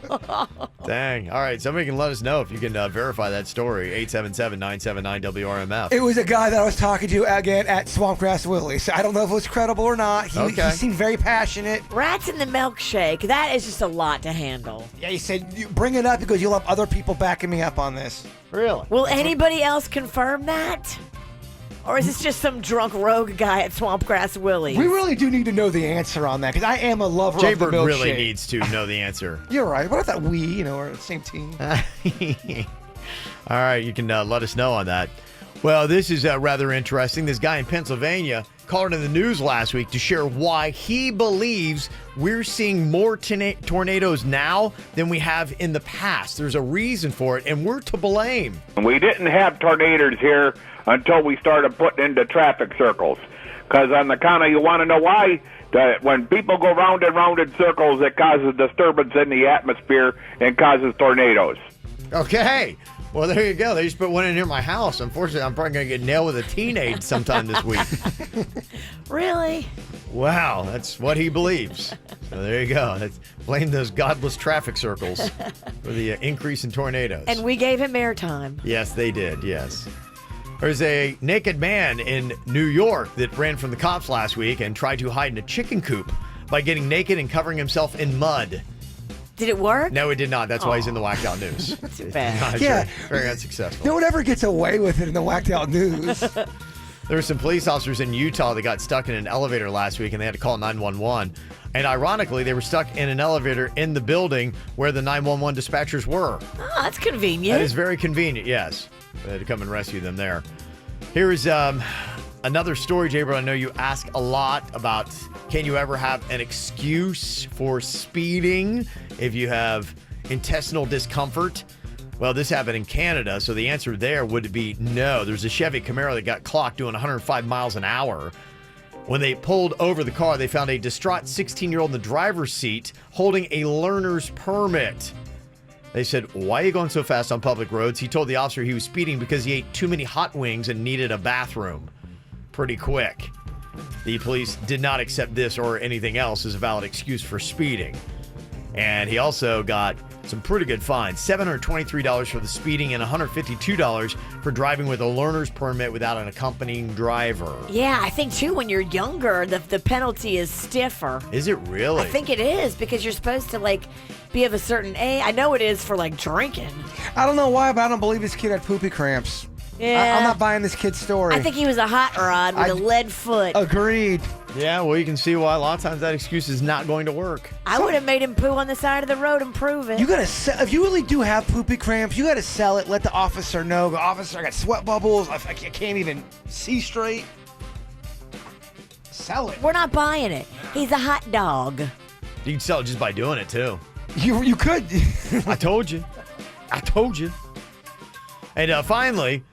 Dang. All right. Somebody can let us know if you can verify that story. 877-979-WRMF. It was a guy that I was talking to again at Swampgrass Willie's. I don't know if it was credible or not. He seemed very passionate. Rats in the milkshake. That is just a lot to handle. Yeah, he said, you bring it up because you'll have other people backing me up on this. Really? Will anybody else confirm that? Or is this just some drunk rogue guy at Swampgrass Willie's? We really do need to know the answer on that because I am a lover of the Jaybird milkshake. really needs to know the answer. You're right. What if that we, are the same team? All right, you can let us know on that. Well, this is rather interesting. This guy in Pennsylvania called in the news last week to share why he believes we're seeing more tornadoes now than we have in the past. There's a reason for it, and we're to blame. We didn't have tornadoes here until we started putting into traffic circles. Because on the count of, you want to know why? When people go round and round in circles, it causes disturbance in the atmosphere and causes tornadoes. Okay. Well, there you go. They just put one in near my house. Unfortunately, I'm probably going to get nailed with a teenage sometime this week. Really? Wow, that's what he believes. So there you go. Blame those godless traffic circles for the increase in tornadoes. And we gave him airtime. Yes, they did. Yes. There's a naked man in New York that ran from the cops last week and tried to hide in a chicken coop by getting naked and covering himself in mud. Did it work? No, it did not. That's why he's in the Whacked Out News. Too bad. Very, very unsuccessful. No one ever gets away with it in the Whacked Out News. There were some police officers in Utah that got stuck in an elevator last week and they had to call 911. And ironically, they were stuck in an elevator in the building where the 911 dispatchers were. Oh, that's convenient. That is very convenient, yes. They had to come and rescue them there. Here is another story, Jaybird. I know you ask a lot about can you ever have an excuse for speeding if you have intestinal discomfort? Well, this happened in Canada, so the answer there would be no. There's a Chevy Camaro that got clocked doing 105 miles an hour. When they pulled over the car, they found a distraught 16-year-old in the driver's seat holding a learner's permit. They said, why are you going so fast on public roads? He told the officer he was speeding because he ate too many hot wings and needed a bathroom. Pretty quick. The police did not accept this or anything else as a valid excuse for speeding. And he also got some pretty good fines. $723 for the speeding and $152 for driving with a learner's permit without an accompanying driver. Yeah, I think, too, when you're younger, the penalty is stiffer. Is it really? I think it is because you're supposed to, be of a certain age. I know it is for, drinking. I don't know why, but I don't believe this kid had poopy cramps. Yeah. I'm not buying this kid's story. I think he was a hot rod with a lead foot. Agreed. Yeah, well, you can see why a lot of times that excuse is not going to work. I would have made him poo on the side of the road and prove it. You gotta sell, if you really do have poopy cramps, you gotta sell it. Let the officer know. The officer, I got sweat bubbles. I can't even see straight. Sell it. We're not buying it. He's a hot dog. You can sell it just by doing it, too. You could. I told you. And finally,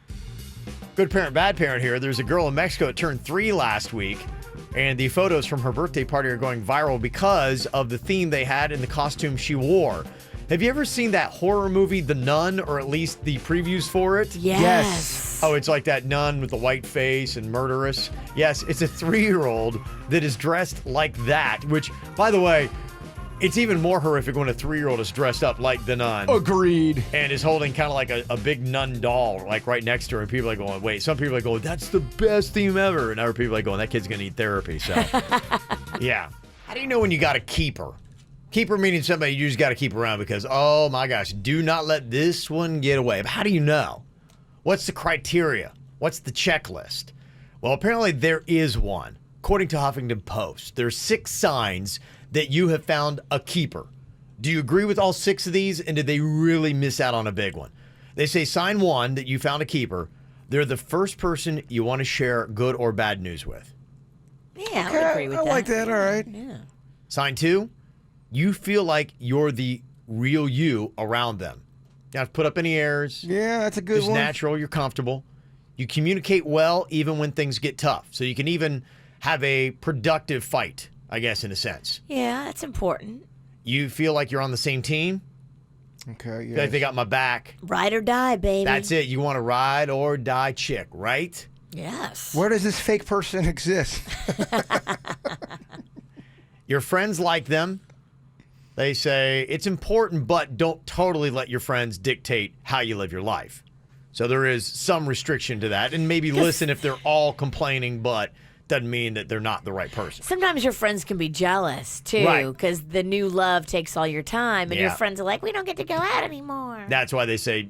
good parent, bad parent here. There's a girl in Mexico that turned 3 last week, and the photos from her birthday party are going viral because of the theme they had and the costume she wore. Have you ever seen that horror movie, The Nun, or at least the previews for it? Yes. Oh, it's like that nun with the white face and murderous. Yes, it's a 3-year-old that is dressed like that, which, by the way, it's even more horrific when a 3-year-old is dressed up like the nun. Agreed. And is holding kind of like a big nun doll, right next to her. And people are going, wait, some people are going, that's the best theme ever. And other people are going, that kid's going to need therapy. So, yeah. How do you know when you got a keeper? Keeper meaning somebody you just got to keep around because, oh my gosh, do not let this one get away. But how do you know? What's the criteria? What's the checklist? Well, apparently there is one. According to Huffington Post, there's 6 signs that you have found a keeper. Do you agree with all 6 of these, and did they really miss out on a big one? They say sign 1, that you found a keeper. They're the first person you want to share good or bad news with. Yeah, I would agree with that. I like that, all right. Yeah. Sign 2, you feel like you're the real you around them. You don't have to put up any airs. Yeah, that's a good Just one. natural, you're comfortable. You communicate well even when things get tough. So you can even have a productive fight, I guess, in a sense. Yeah, that's important. You feel like you're on the same team. Okay, Feel like they got my back. Ride or die, baby. That's it. You want a ride or die chick, right? Yes. Where does this fake person exist? Your friends like them. They say it's important, but don't totally let your friends dictate how you live your life. So there is some restriction to that. And maybe listen if they're all complaining, but doesn't mean that they're not the right person. Sometimes your friends can be jealous, too, Right. because the new love takes all your time, and your Yeah. friends are like, we don't get to go out anymore. That's why they say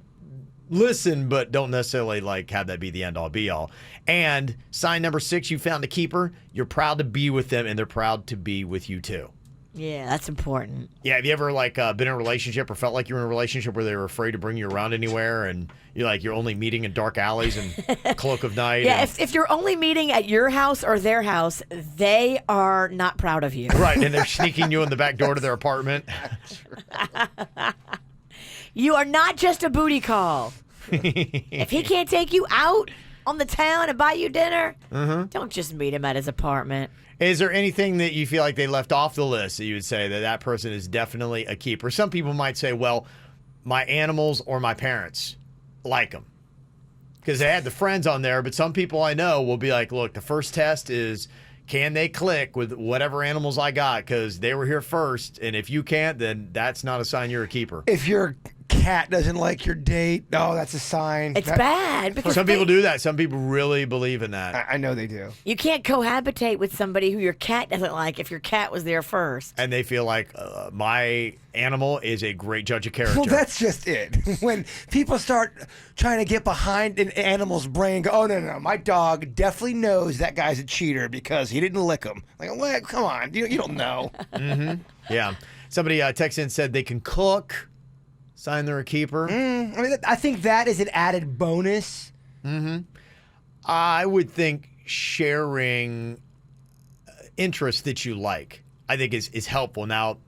listen, but don't necessarily like have that be the end all be all. And sign number 6, you found a keeper. You're proud to be with them, and they're proud to be with you too. Yeah, that's important. Yeah, have you ever been in a relationship or felt like you were in a relationship where they were afraid to bring you around anywhere, and you're only meeting in dark alleys and cloak of night? Yeah, and, if you're only meeting at your house or their house, they are not proud of you. right, and they're sneaking you in the back door to their apartment. You are not just a booty call. If he can't take you out on the town and buy you dinner, don't just meet him at his apartment. Is there anything that you feel like they left off the list that you would say that person is definitely a keeper? Some people might say, well, my animals or my parents like them because they had the friends on there. But some people I know will be like, look, the first test is, can they click with whatever animals I got because they were here first? And if you can't, then that's not a sign you're a keeper. If your cat doesn't like your date, that's a sign. It's bad because some people do that. Some people really believe in that. I know they do. You can't cohabitate with somebody who your cat doesn't like if your cat was there first. And they feel like my animal is a great judge of character. Well, that's just it. When people start trying to get behind an animal's brain, go, oh, no, my dog definitely knows that guy's a cheater because he didn't lick him. Like, what? Come on. You don't know. Yeah. Somebody texted in and said they can cook. Sign they're a keeper. I think that is an added bonus. I would think sharing interests that you like, I think is helpful. Now,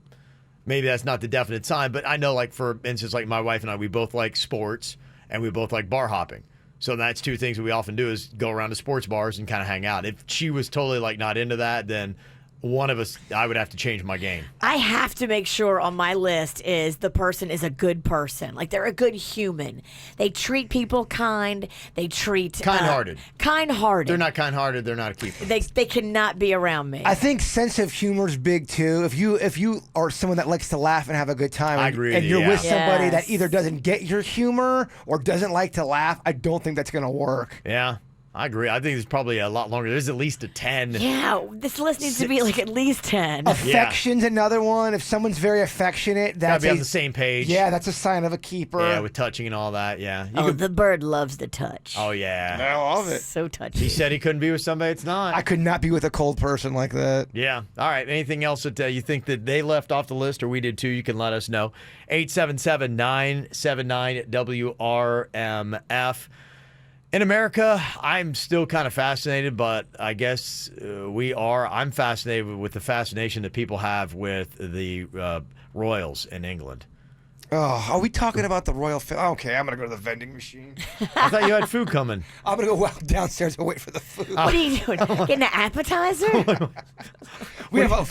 maybe that's not the definite sign, but I know, like, for instance, like my wife and I, we both like sports and we both like bar hopping. So that's two things that we often do is go around to sports bars and kind of hang out. If she was totally like not into that, then one of us, I would have to change my game. I have to make sure on my list is the person is a good person. Like they're a good human. They treat people kind. They treat Kind-hearted. Kind-hearted. They're not kind-hearted. They're not a keeper. They cannot be around me. I think sense of humor is big too. If you are someone that likes to laugh and have a good time, I agree and with you're you, with yeah. somebody Yes. that either doesn't get your humor or doesn't like to laugh, I don't think that's going to work. Yeah, I agree. I think it's probably a lot longer. There's at least a 10. Yeah, this list needs to be like at least 10. Affection's another one. If someone's very affectionate, Gotta that's be on the same page. Yeah, that's a sign of a keeper. Yeah, with touching and all that. Yeah. You Oh, could- the bird loves the touch. oh, yeah. I love it. So touchy. He said he couldn't be with somebody it's not. I could not be with a cold person like that. Yeah. All right. Anything else that you think that they left off the list or we did too, you can let us know. 877-979-WRMF. In America, I'm still kind of fascinated, but I guess I'm fascinated with the fascination that people have with the royals in England. Oh, are we talking about the royal family? Okay, I'm going to go to the vending machine. I thought you had food coming. I'm going to go downstairs and wait for the food. What are you doing? Getting an appetizer? We have a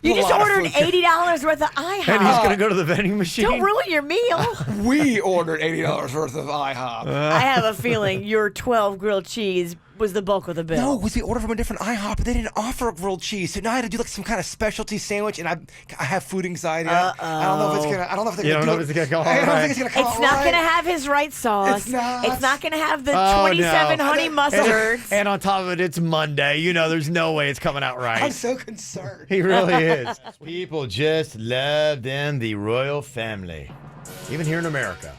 You just lot of ordered food. $80 worth of IHOP. And he's going to go to the vending machine? Don't ruin your meal. We ordered $80 worth of IHOP. I have a feeling your 12 grilled cheese was the bulk of the bill. No, it was the order from a different IHOP, but they didn't offer grilled cheese. So now I had to do like some kind of specialty sandwich, and I have food anxiety. I don't know if it's gonna. I don't know if they're You gonna don't do know if it. it's gonna come I out don't right. think it's gonna come It's out not right. going to have his right sauce. It's not. It's not going to have the Oh, 27 no. honey mustards. And on top of it, it's Monday. You know, there's no way it's coming out right. I'm so concerned. He really is. People just love them, the royal family, even here in America.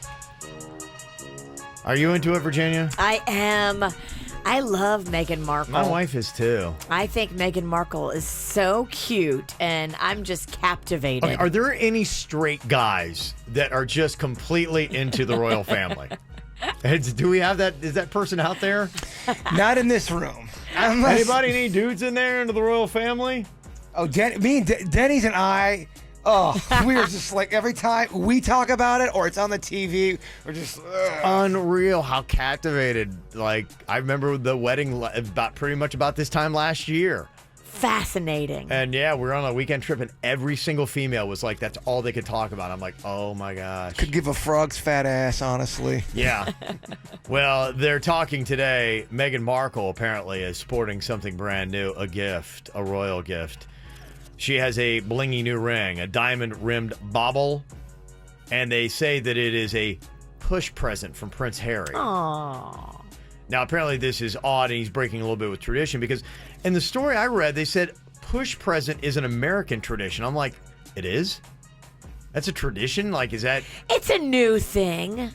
Are you into it, Virginia? I am. I love Meghan Markle. My wife is too. I think Meghan Markle is so cute, and I'm just captivated. Okay, are there any straight guys that are just completely into the royal family? Do we have that? Is that person out there? Not in this room. Anybody, any dudes in there into the royal family? Oh, Denny's and I Oh, we were just like, every time we talk about it or it's on the TV, we're just unreal how captivated. Like, I remember the wedding pretty much about this time last year. Fascinating. And yeah, we were on a weekend trip, and every single female was like, that's all they could talk about. I'm like, oh my gosh. Could give a frog's fat ass, honestly. Yeah. Well, they're talking today. Meghan Markle apparently is sporting something brand new, a gift, a royal gift. She has a blingy new ring, a diamond-rimmed bauble, and they say that it is a push present from Prince Harry. Aww. Now, apparently this is odd, and he's breaking a little bit with tradition, because in the story I read, they said push present is an American tradition. I'm like, it is? That's a tradition? Like, is that... It's a new thing.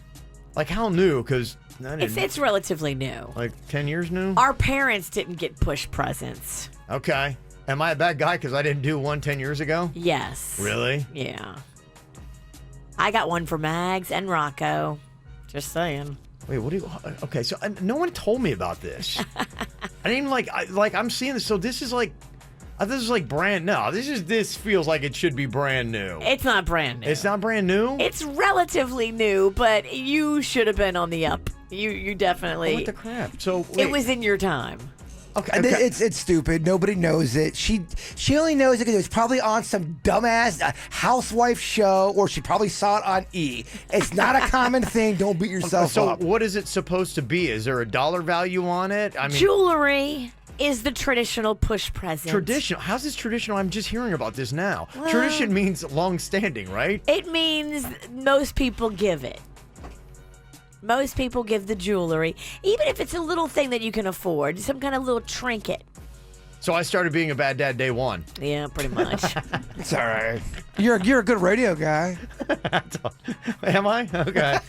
Like, how new? Because... It's relatively new. Like 10 years new? Our parents didn't get push presents. Okay. Am I a bad guy because I didn't do one 10 years ago? Yes. Really? Yeah. I got one for Mags and Rocco. Just saying. Wait, what do you... Okay, so no one told me about this. I didn't even I'm seeing this. So this is like... this is like brand... No, this feels like it should be brand new. It's not brand new. It's not brand new? It's relatively new, but you should have been on the up. You definitely... What the crap? So It was in your time. Okay. It's stupid. Nobody knows it. She only knows it because it was probably on some dumbass housewife show, or she probably saw it on E. It's not a common thing. Don't beat yourself up. So what is it supposed to be? Is there a dollar value on it? I mean, jewelry is the traditional push present. Traditional? How's this traditional? I'm just hearing about this now. Well, tradition means long-standing, right? It means most people give it. Most people give the jewelry, even if it's a little thing that you can afford, some kind of little trinket. So I started being a bad dad day one. Yeah, pretty much. It's all right. You're a good radio guy. Am I? Okay.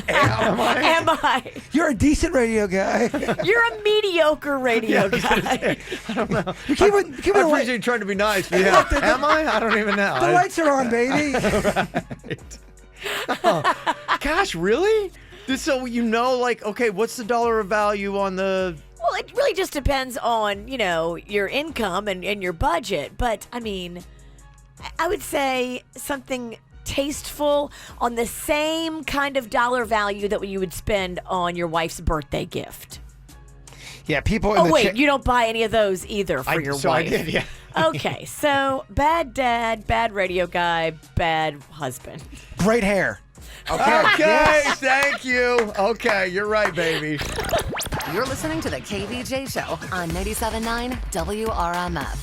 Am I? Am I? You're a decent radio guy. You're a mediocre radio guy. I don't know. You keep it I appreciate you trying to be nice. But yeah. Am I? I don't even know. The lights are on, baby. Right. Oh, gosh, really? So like, okay, what's the dollar value on the... Well, it really just depends on, your income and your budget. But, I mean, I would say something tasteful on the same kind of dollar value that you would spend on your wife's birthday gift. Yeah, people... Oh, wait, you don't buy any of those either for your wife. I did, yeah. Okay, so bad dad, bad radio guy, bad husband. Great hair. Okay, thank you. Okay, you're right, baby. You're listening to the KVJ Show on 97.9 WRMF.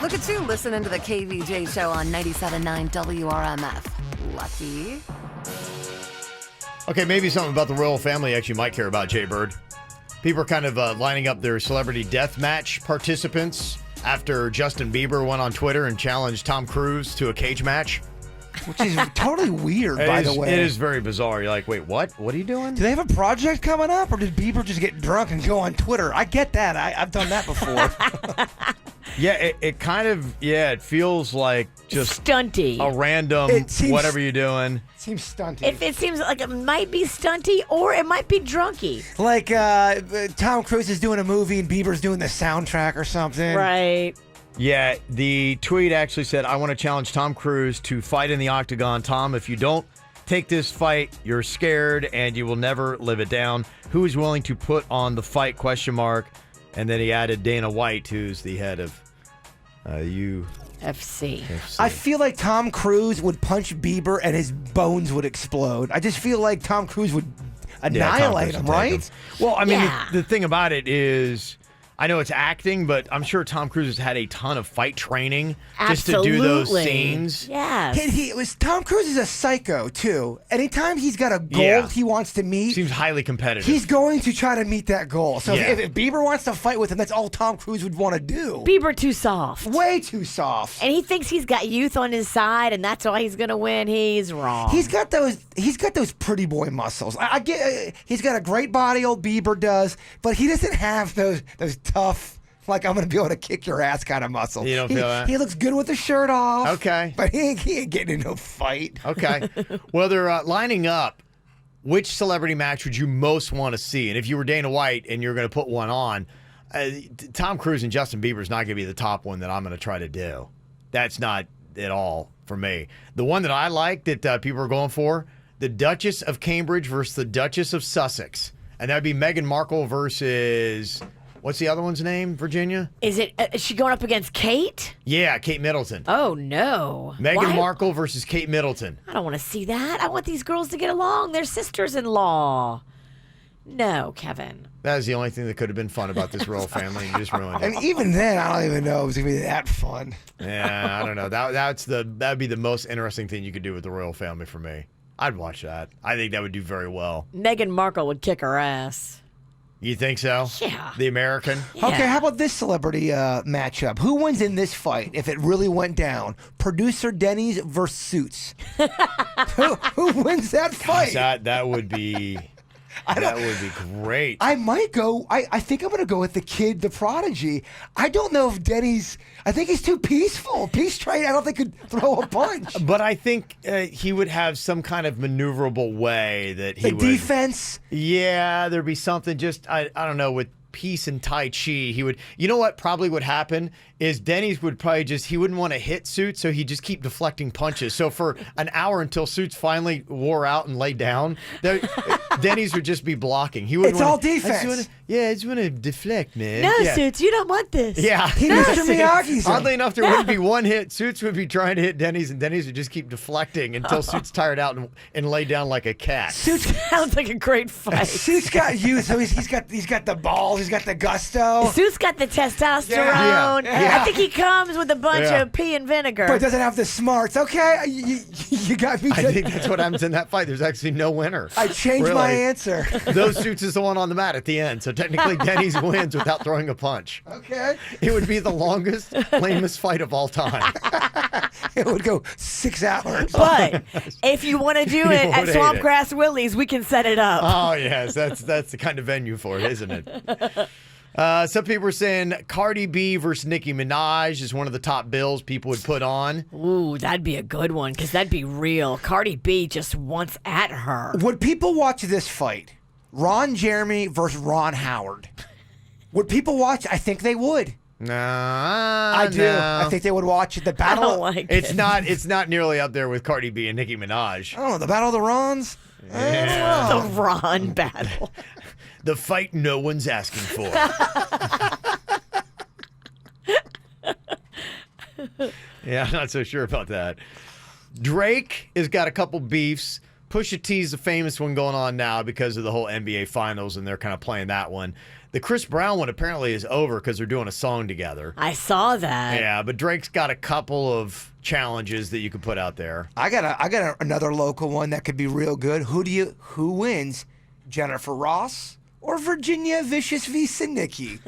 Look at you listening to the KVJ Show on 97.9 WRMF. Lucky. Okay, maybe something about the royal family actually might care about, Jay Bird. People are kind of lining up their celebrity death match participants after Justin Bieber went on Twitter and challenged Tom Cruise to a cage match. Which is totally weird, by the way. It is very bizarre. You're like, wait, what? What are you doing? Do they have a project coming up, or did Bieber just get drunk and go on Twitter? I get that. I've done that before. Yeah, it kind of, it feels like just stunty. A random whatever you're doing. Seems stunty. It seems like it might be stunty or it might be drunky. Like Tom Cruise is doing a movie and Bieber's doing the soundtrack or something. Right. Yeah, the tweet actually said, I want to challenge Tom Cruise to fight in the octagon. Tom, if you don't take this fight, you're scared and you will never live it down. Who is willing to put on the fight, ? And then he added Dana White, who's the head of UFC. I feel like Tom Cruise would punch Bieber and his bones would explode. I just feel like Tom Cruise would annihilate him, right? Well, I mean, the thing about it is, I know it's acting, but I'm sure Tom Cruise has had a ton of fight training just to do those scenes. Yes. Tom Cruise is a psycho, too. Anytime he's got a goal he wants to meet, seems highly competitive. He's going to try to meet that goal. So if Bieber wants to fight with him, that's all Tom Cruise would want to do. Bieber too soft. Way too soft. And he thinks he's got youth on his side, and that's why he's going to win. He's wrong. He's got those pretty boy muscles. I get he's got a great body, old Bieber does, but he doesn't have those tough, like, I'm going to be able to kick your ass kind of muscle. You don't feel that? He looks good with the shirt off. Okay. But he ain't getting into a fight. Okay. Well, they're lining up. Which celebrity match would you most want to see? And if you were Dana White and you're going to put one on, Tom Cruise and Justin Bieber is not going to be the top one that I'm going to try to do. That's not at all for me. The one that I like that people are going for, the Duchess of Cambridge versus the Duchess of Sussex. And that would be Meghan Markle versus, what's the other one's name, Virginia? Is she going up against Kate? Yeah, Kate Middleton. Oh, no. Meghan Markle versus Kate Middleton. I don't want to see that. I want these girls to get along. They're sisters-in-law. No, Kevin. That is the only thing that could have been fun about this royal family. You just ruined it. And even then, I don't even know it was going to be that fun. Yeah, I don't know. That'd be the most interesting thing you could do with the royal family for me. I'd watch that. I think that would do very well. Meghan Markle would kick her ass. You think so? Yeah. The American? Yeah. Okay, how about this celebrity matchup? Who wins in this fight if it really went down? Producer Denny's versus Suits. who wins that fight? Gosh, that would be... That would be great. I might go. I think I'm going to go with the kid, the prodigy. I don't know if Denny's. I think he's too peaceful. Peace train. I don't think could throw a punch. But I think he would have some kind of maneuverable way that he would. Defense. Yeah, there'd be something. Just I don't know, with peace and Tai Chi, he would. You know what probably would happen is Denny's would probably he wouldn't want to hit Suits, so he'd just keep deflecting punches. So for an hour until Suits finally wore out and laid down, Denny's would just be blocking. He wouldn't. It's all defense. I just want to deflect, man. No, yeah. Suits, you don't want this. Yeah. Mr. Miyagi's. Oddly enough, there wouldn't be one hit. Suits would be trying to hit Denny's, and Denny's would just keep deflecting until Suits tired out and laid down like a cat. Suits sounds like a great fight. Suits got you, so he's got the balls, he's got the gusto. Suits got the testosterone. Yeah. I think he comes with a bunch of pea and vinegar. But doesn't have the smarts. Okay, you got me. I think that's what happens in that fight. There's actually no winner. I changed my answer. Those Suits is the one on the mat at the end, so technically Denny's wins without throwing a punch. Okay. It would be the longest, lamest fight of all time. It would go 6 hours. But if you want to do it at Swampgrass Willie's, we can set it up. Oh, yes. That's the kind of venue for it, isn't it? Some people are saying Cardi B versus Nicki Minaj is one of the top bills people would put on. Ooh, that'd be a good one, because that'd be real. Cardi B just wants at her. Would people watch this fight? Ron Jeremy versus Ron Howard. Would people watch? I think they would. No, I do. No. I think they would watch the battle. I don't like It's it. not. It's not nearly up there with Cardi B and Nicki Minaj. I don't know, the battle of the Rons. Yeah. The Ron battle. The fight no one's asking for. Yeah, I'm not so sure about that. Drake has got a couple beefs. Pusha T's the famous one going on now because of the whole NBA Finals, and they're kind of playing that one. The Chris Brown one apparently is over because they're doing a song together. I saw that. Yeah, but Drake's got a couple of challenges that you could put out there. I got another local one that could be real good. Who wins? Jennifer Ross or Virginia Vicious v. Sinicki?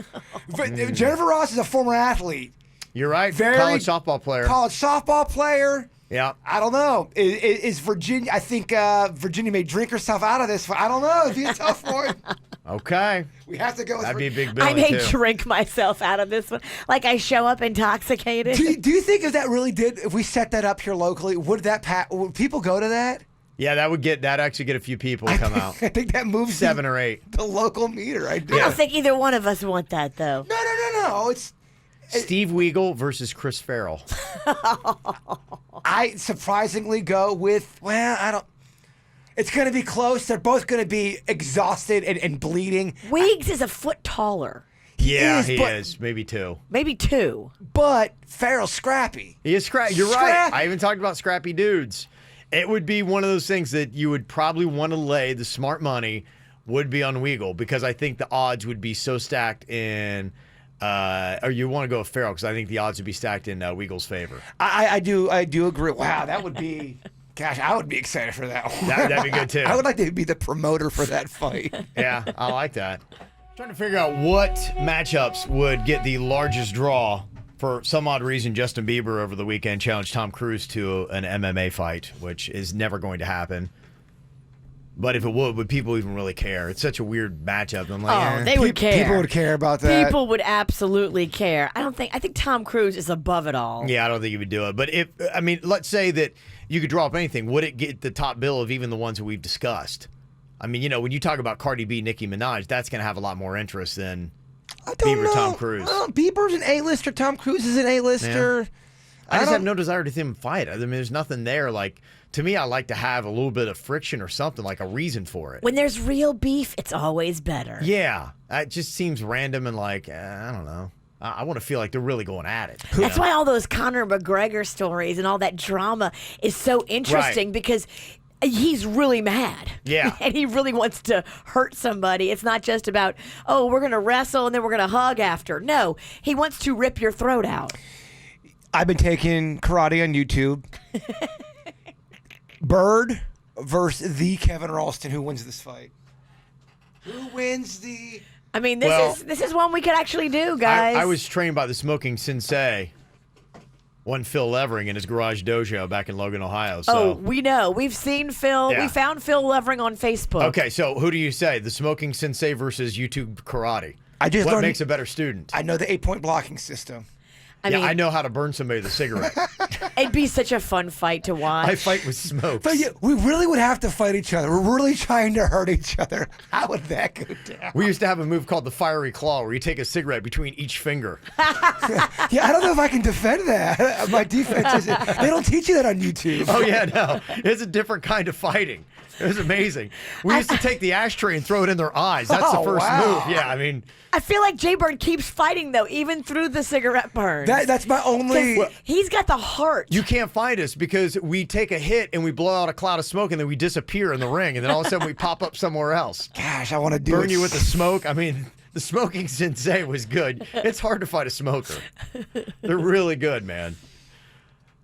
Jennifer Ross is a former athlete. You're right. College softball player. College softball player. Yeah. I don't know. Is Virginia? I think Virginia may drink herself out of this. I don't know. It'd be a tough one. Okay. We have to go with That'd be a big bill. I may drink myself out of this one. Like I show up intoxicated. Do you think if that really did, if we set that up here locally, would people go to that? Yeah, that actually get a few people to come out. I think that moves 7 or 8. the local meter. I do. I don't think either one of us want that, though. No. It's Steve Weagle versus Chris Farrell. I surprisingly go with, I don't. It's going to be close. They're both going to be exhausted and bleeding. Weeks is a foot taller. Yeah, he is. Maybe 2. Maybe 2. But Farrell's scrappy. He is scrappy. You're right. I even talked about scrappy dudes. It would be one of those things that you would probably want to lay the smart money would be on Weagle, because I think the odds would be so stacked in or you want to go with Farrell, because I think the odds would be stacked in Weagle's favor. I do agree. Wow, that would be... Gosh, I would be excited for that one. That'd be good, too. I would like to be the promoter for that fight. Yeah, I like that. Trying to figure out what matchups would get the largest draw. For some odd reason, Justin Bieber over the weekend challenged Tom Cruise to an MMA fight, which is never going to happen. But if it would people even really care? It's such a weird matchup. I'm like, they would care. People would care about that. People would absolutely care. I think Tom Cruise is above it all. Yeah, I don't think he would do it. But let's say that you could draw up anything. Would it get the top bill of even the ones that we've discussed? I mean, when you talk about Cardi B, Nicki Minaj, that's going to have a lot more interest than Bieber, Tom Cruise. Bieber's an A-lister. Tom Cruise is an A-lister. I just have no desire to see him fight. I mean, there's nothing there. Like, to me, I like to have a little bit of friction or something, like a reason for it. When there's real beef, it's always better. Yeah. It just seems random and like, I don't know. I want to feel like they're really going at it. That's why all those Conor McGregor stories and all that drama is so interesting because he's really mad. Yeah. And he really wants to hurt somebody. It's not just about, oh, we're going to wrestle and then we're going to hug after. No, he wants to rip your throat out. I've been taking karate on YouTube. Bird versus the Kevin Ralston. Who wins this fight? Who wins the... I mean, this is one we could actually do, guys. I was trained by the smoking sensei, one Phil Levering, in his garage dojo back in Logan, Ohio. So. Oh, we know. We've seen Phil. Yeah. We found Phil Levering on Facebook. Okay, so who do you say? The smoking sensei versus YouTube karate? What learned, makes a better student? I know the 8-point blocking system. I mean, I know how to burn somebody with a cigarette. It'd be such a fun fight to watch. I fight with smokes. But yeah, we really would have to fight each other. We're really trying to hurt each other. How would that go down? We used to have a move called the fiery claw, where you take a cigarette between each finger. Yeah, I don't know if I can defend that. My defense is they don't teach you that on YouTube. Oh yeah, no, it's a different kind of fighting. It was amazing. We used to take the ashtray and throw it in their eyes. That's the first move. Yeah, I mean. I feel like Jay Bird keeps fighting, though, even through the cigarette burn. That's my only... He's got the heart. You can't find us because we take a hit and we blow out a cloud of smoke and then we disappear in the ring and then all of a sudden we pop up somewhere else. Gosh, I want to do Burn you with the smoke. I mean, the smoking sensei was good. It's hard to fight a smoker. They're really good, man.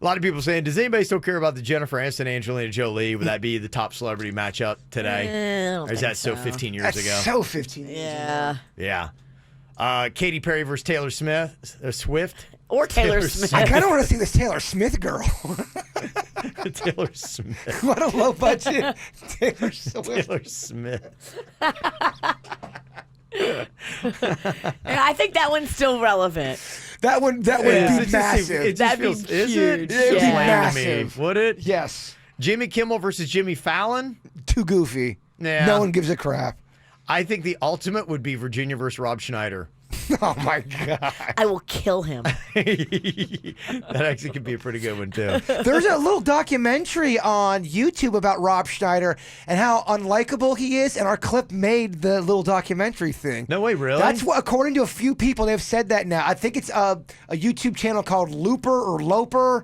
A lot of people saying, does anybody still care about the Jennifer Aniston, Angelina Jolie? Would that be the top celebrity matchup today? Or is that so 15 years ago? So 15 years ago. Yeah. Katy Perry versus Taylor Swift. Or Taylor Smith. I kind of want to see this Taylor Smith girl. Taylor Smith. What a low budget Taylor Swift. Taylor Smith. I think that one's still relevant. That would be massive. That'd be huge. It'd be massive. Would it? Yes. Jimmy Kimmel versus Jimmy Fallon? Too goofy. Yeah. No one gives a crap. I think the ultimate would be Virginia versus Rob Schneider. Oh, my God. I will kill him. That actually could be a pretty good one, too. There's a little documentary on YouTube about Rob Schneider and how unlikable he is, and our clip made the little documentary thing. No way, really? That's what, according to a few people, they've said that now. I think it's a YouTube channel called Loper.com,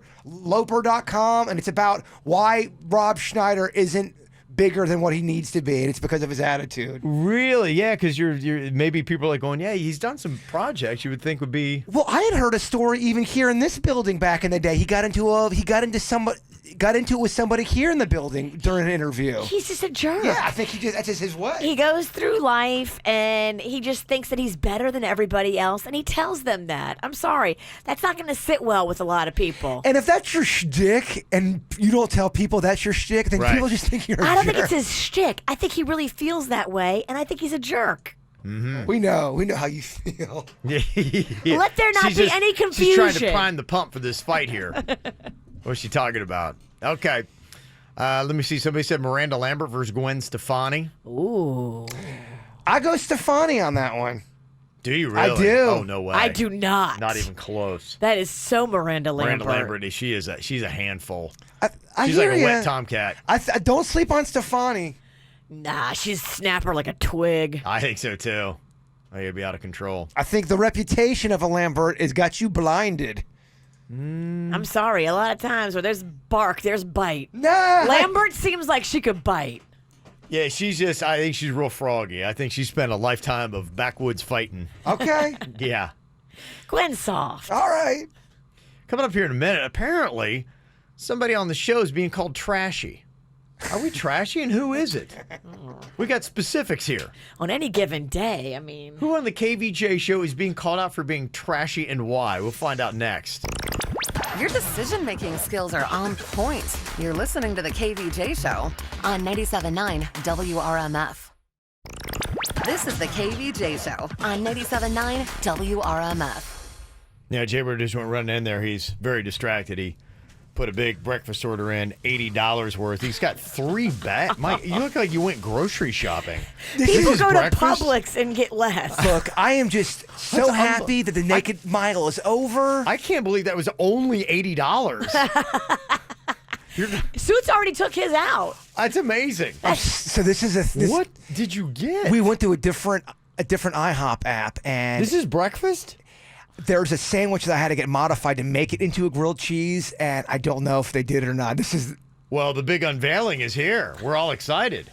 and it's about why Rob Schneider isn't bigger than what he needs to be, and it's because of his attitude. Really? Yeah, because you're maybe people are like going, yeah, he's done some projects you would think would be. Well, I had heard a story even here in this building back in the day. He got into it with somebody here in the building during an interview. He's just a jerk. Yeah, I think that's just his way. He goes through life and he just thinks that he's better than everybody else, and he tells them that. I'm sorry. That's not going to sit well with a lot of people. And if that's your shtick and you don't tell people that's your shtick, then people just think you're a jerk. I don't think it's his shtick. I think he really feels that way, and I think he's a jerk. Mm-hmm. We know how you feel. Yeah. Let there not be any confusion. She's trying to prime the pump for this fight here. What's she talking about? Okay. Let me see. Somebody said Miranda Lambert versus Gwen Stefani. Ooh. I go Stefani on that one. Do you really? I do. Oh, no way. I do not. Not even close. That is so Miranda Lambert. Miranda Lambert, she's a handful. I she's hear like a ya. wet tomcat. I don't sleep on Stefani. Nah, she's snapper like a twig. I think so, too. I think it'd be out of control. I think the reputation of a Lambert has got you blinded. I'm sorry. A lot of times where there's bark, there's bite. Nah. Lambert seems like she could bite. Yeah, I think she's real froggy. I think she spent a lifetime of backwoods fighting. Okay. Yeah. Gwen's soft. All right. Coming up here in a minute, apparently somebody on the show is being called Trashy. Are we trashy, and who is it? We got specifics here. On any given day, I mean. Who on the KVJ show is being called out for being trashy and why? We'll find out next. Your decision-making skills are on point. You're listening to the KVJ Show on 97.9 WRMF. This is the KVJ Show on 97.9 WRMF. Yeah, Jay Bird just went running in there. He's very distracted. He put a big breakfast order in, $80 worth. He's got 3 bags. Mike, you look like you went grocery shopping. People go breakfast? to Publix and get less. Look, I am just so happy that the Naked Mile is over. I can't believe that was only $80. Suits already took his out. That's amazing. So this is what did you get? We went to a different IHOP app, and this is breakfast. There's a sandwich that I had to get modified to make it into a grilled cheese, and I don't know if they did it or not. Well, the big unveiling is here. We're all excited.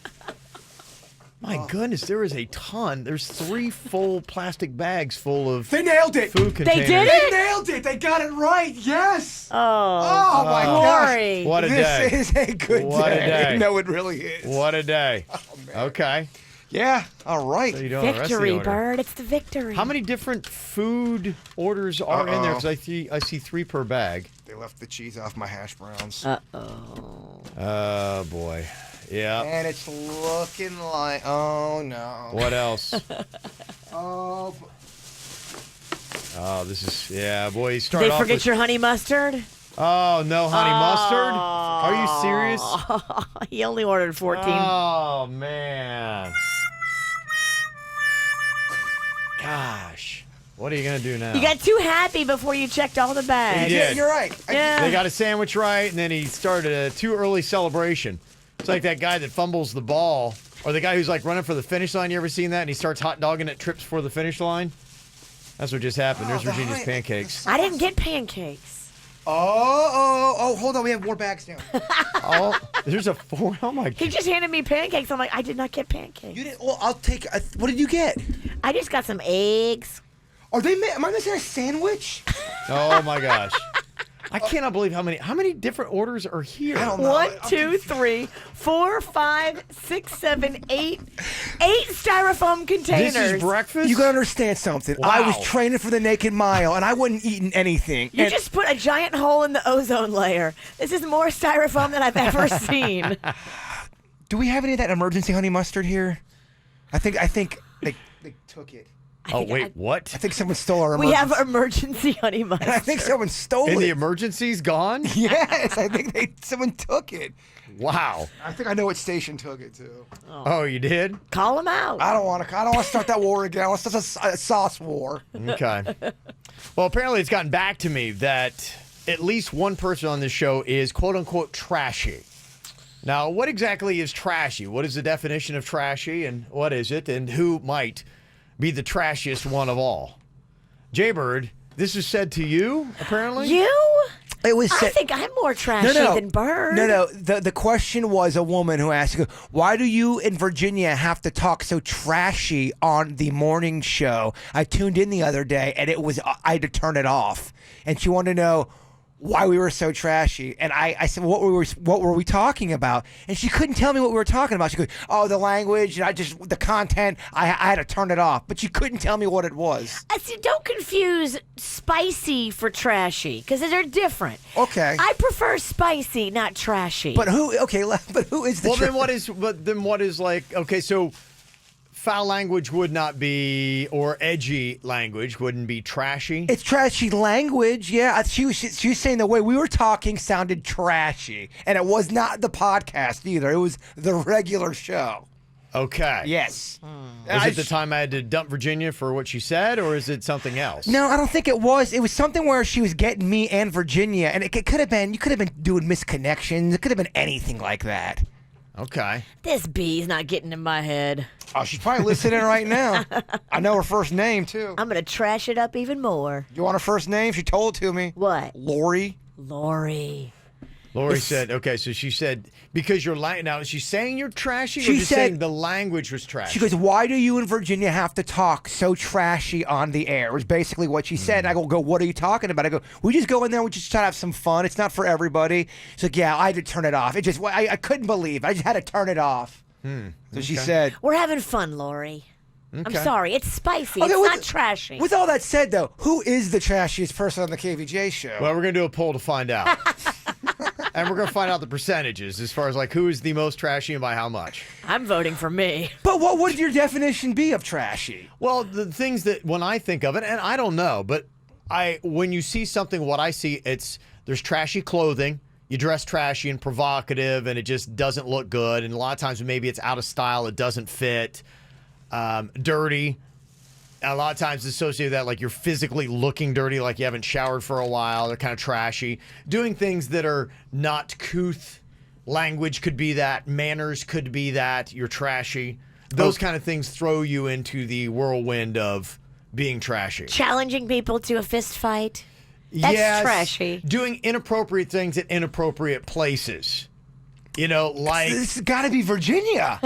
My goodness, there is a ton. There's 3 full plastic bags full of They nailed it. Food containers. They did They it? nailed it. They got it right. Yes. Oh, my glory. gosh. What a day. This is a good What a day. No, it really is. What a day. Okay. Yeah. All right. So you doing the rest of the Victory, order. Bird. It's the victory. How many different food orders are in there? Because I see 3 per bag. They left the cheese off my hash browns. Uh-oh. Oh, boy. Yeah. And it's looking like, oh no. What else? Oh, this is, yeah, boy, you start Did they off forget with, your honey mustard? Oh, no honey mustard? Are you serious? He only ordered 14. Oh, man. Gosh. What are you going to do now? You got too happy before you checked all the bags. He did. You're right. Yeah. They got a sandwich right, and then he started a too early celebration. It's like that guy that fumbles the ball, or the guy who's like running for the finish line. You ever seen that? And he starts hot dogging at trips for the finish line. That's what just happened. There's Virginia's pancakes. I didn't get pancakes. Oh, hold on. We have more bags now. Oh, there's a 4. Oh my He god. just handed me pancakes. I'm like, I did not get pancakes. You didn't. Well, I'll take. What did you get? I just got some eggs. Are they? Am I missing a sandwich? Oh my gosh. I cannot believe how many different orders are here. I don't know. 1, 2, 3, 4, 5, 6, 7, 8. 8 styrofoam containers. This is breakfast? You gotta understand something. Wow. I was training for the Naked Mile, and I wasn't eating anything. You And- just put a giant hole in the ozone layer. This is more styrofoam than I've ever seen. Do we have any of that emergency honey mustard here? I think they took it. Oh wait, what? I think someone stole our We emergency. have emergency honey mustard. I think someone stole And it. the emergency's gone? Yes, I think someone took it. Wow. I think I know what station took it to. Oh, you did? Call them out. I don't want to start that war again. I want to start a sauce war. Okay. Well, apparently it's gotten back to me that at least one person on this show is quote-unquote trashy. Now, what exactly is trashy? What is the definition of trashy, and what is it, and who might be the trashiest one of all? Jaybird, this is said to you, apparently? You? It was. I think I'm more trashy than Bird. No. The question was a woman who asked, "Why do you in Virginia have to talk so trashy on the morning show?" I tuned in the other day, and I had to turn it off, and she wanted to know why we were so trashy. And I said, what were we talking about? And she couldn't tell me what we were talking about. She goes, oh, the language, and the content, I had to turn it off. But she couldn't tell me what it was. I see, don't confuse spicy for trashy, because they're different. Okay. I prefer spicy, not trashy. But who is the Well, then what is like, okay, so foul language would not be, or edgy language wouldn't be trashy? It's trashy language, yeah. She was saying the way we were talking sounded trashy, and it was not the podcast either. It was the regular show. Okay. Yes. Is it the time I had to dump Virginia for what she said, or is it something else? No, I don't think it was. It was something where she was getting me and Virginia, and it could have been. You could have been doing misconnections. It could have been anything like that. Okay. This bee's not getting in my head. Oh, she's probably listening right now. I know her first name too. I'm going to trash it up even more. You want her first name? She told it to me. What? Lori. Lori. Lori said, okay, so she said, because you're now, is she saying you're trashy, or She just said- saying the language was trashy? She goes, why do you and Virginia have to talk so trashy on the air? Was basically what she said. And I go, what are you talking about? I go, we just go in there, we just try to have some fun. It's not for everybody. She's like, yeah, I had to turn it off. I couldn't believe it. I just had to turn it off. So she said. We're having fun, Lori. I'm Okay. sorry. It's spicy. Okay, it's with- not trashy. With all that said, though, who is the trashiest person on the KVJ show? Well, we're going to do a poll to find out. And we're going to find out the percentages as far as like who is the most trashy and by how much. I'm voting for me. But what would your definition be of trashy? Well, the things that when I think of it, and I don't know, but when you see something, what I see, there's trashy clothing. you dress trashy and provocative and it just doesn't look good. And a lot of times maybe it's out of style, it doesn't fit, dirty. A lot of times associated with that, like you're physically looking dirty, like you haven't showered for a while. They're kind of trashy. Doing things that are not couth. Language could be that. Manners could be that. You're trashy. Those kind of things throw you into the whirlwind of being trashy. Challenging people to a fist fight. That's trashy. Doing inappropriate things at inappropriate places. You know, like... This has got to be Virginia.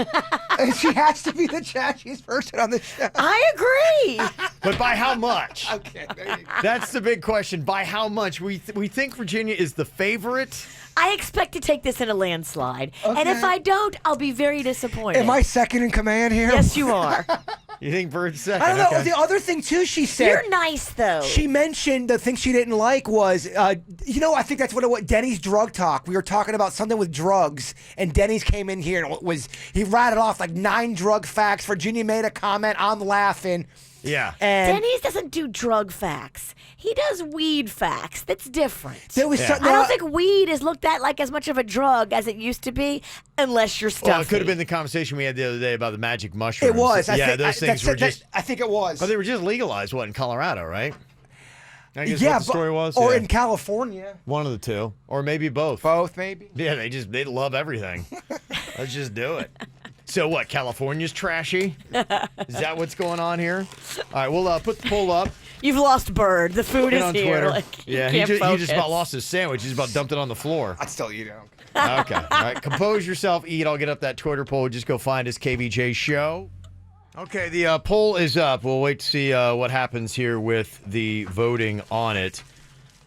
She has to be the trashiest person on the show. I agree. But by how much? Okay, there you go. That's the big question. By how much? We think Virginia is the favorite. I expect to take this in a landslide. Okay. And if I don't, I'll be very disappointed. Am I second in command here? Yes, you are. You think Bird's second? I don't know. Okay. The other thing, too, she said... You're nice, though. She mentioned the thing she didn't like was, I think that's what Denny's drug talk. We were talking about something with drugs, and Denny's came in here and he rattled off like 9 drug facts. Virginia made a comment. I'm laughing. Yeah. And Denny's doesn't do drug facts. He does weed facts. That's different. There was I don't think weed is looked at like as much of a drug as it used to be, unless you're stuffy. Well, it could have been the conversation we had the other day about the magic mushrooms. It was. Those things were just... I think it was. But they were just legalized, in Colorado, right? I guess Yeah, what the story was? or Yeah. in California. One of the two. Or maybe both. Both, maybe. Yeah, they love everything. Let's just do it. So what, California's trashy? Is that what's going on here? All right, we'll put the poll up. You've lost Bird. The food Put it is on here. Twitter. Like, Yeah, he just about lost his sandwich. He's about dumped it on the floor. I'd still eat it. Okay. All right, compose yourself, eat. I'll get up that Twitter poll. Just go find us, KVJ Show. Okay, the poll is up. We'll wait to see what happens here with the voting on it.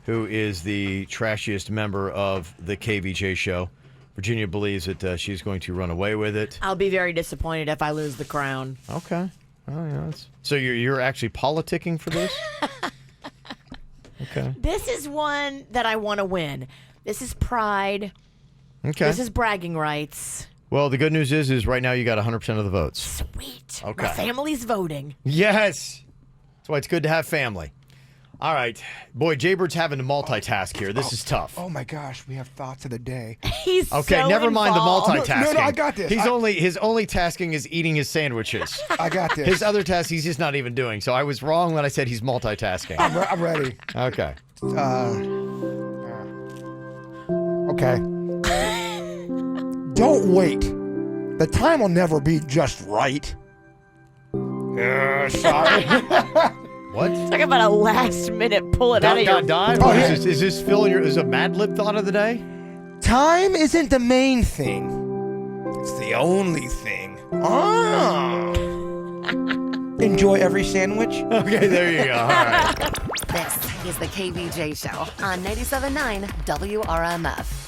Who is the trashiest member of the KVJ Show? Virginia believes that she's going to run away with it. I'll be very disappointed if I lose the crown. Okay. Oh, yeah. So you're actually politicking for this? Okay. This is one that I want to win. This is pride. Okay. This is bragging rights. Well, the good news is right now you got 100% of the votes. Sweet. Okay. My family's voting. Yes. That's why it's good to have family. All right. Boy, Jaybird's having to multitask here. This is tough. Oh, my gosh. We have thoughts of the day. He's Okay, so never mind the involved. multitasking. No, I got this. His only tasking is eating his sandwiches. I got this. His other task he's just not even doing. So I was wrong when I said he's multitasking. I'm ready. Okay. Okay. Don't wait. The time will never be just right. Sorry. What? Talk about a last minute pull it out of your Oh, is this Phil? Is a Mad Lib thought of the day? Time isn't the main thing. It's the only thing. Enjoy every sandwich. Okay, there you go. All right. This is the KVJ Show on 97.9 WRMF.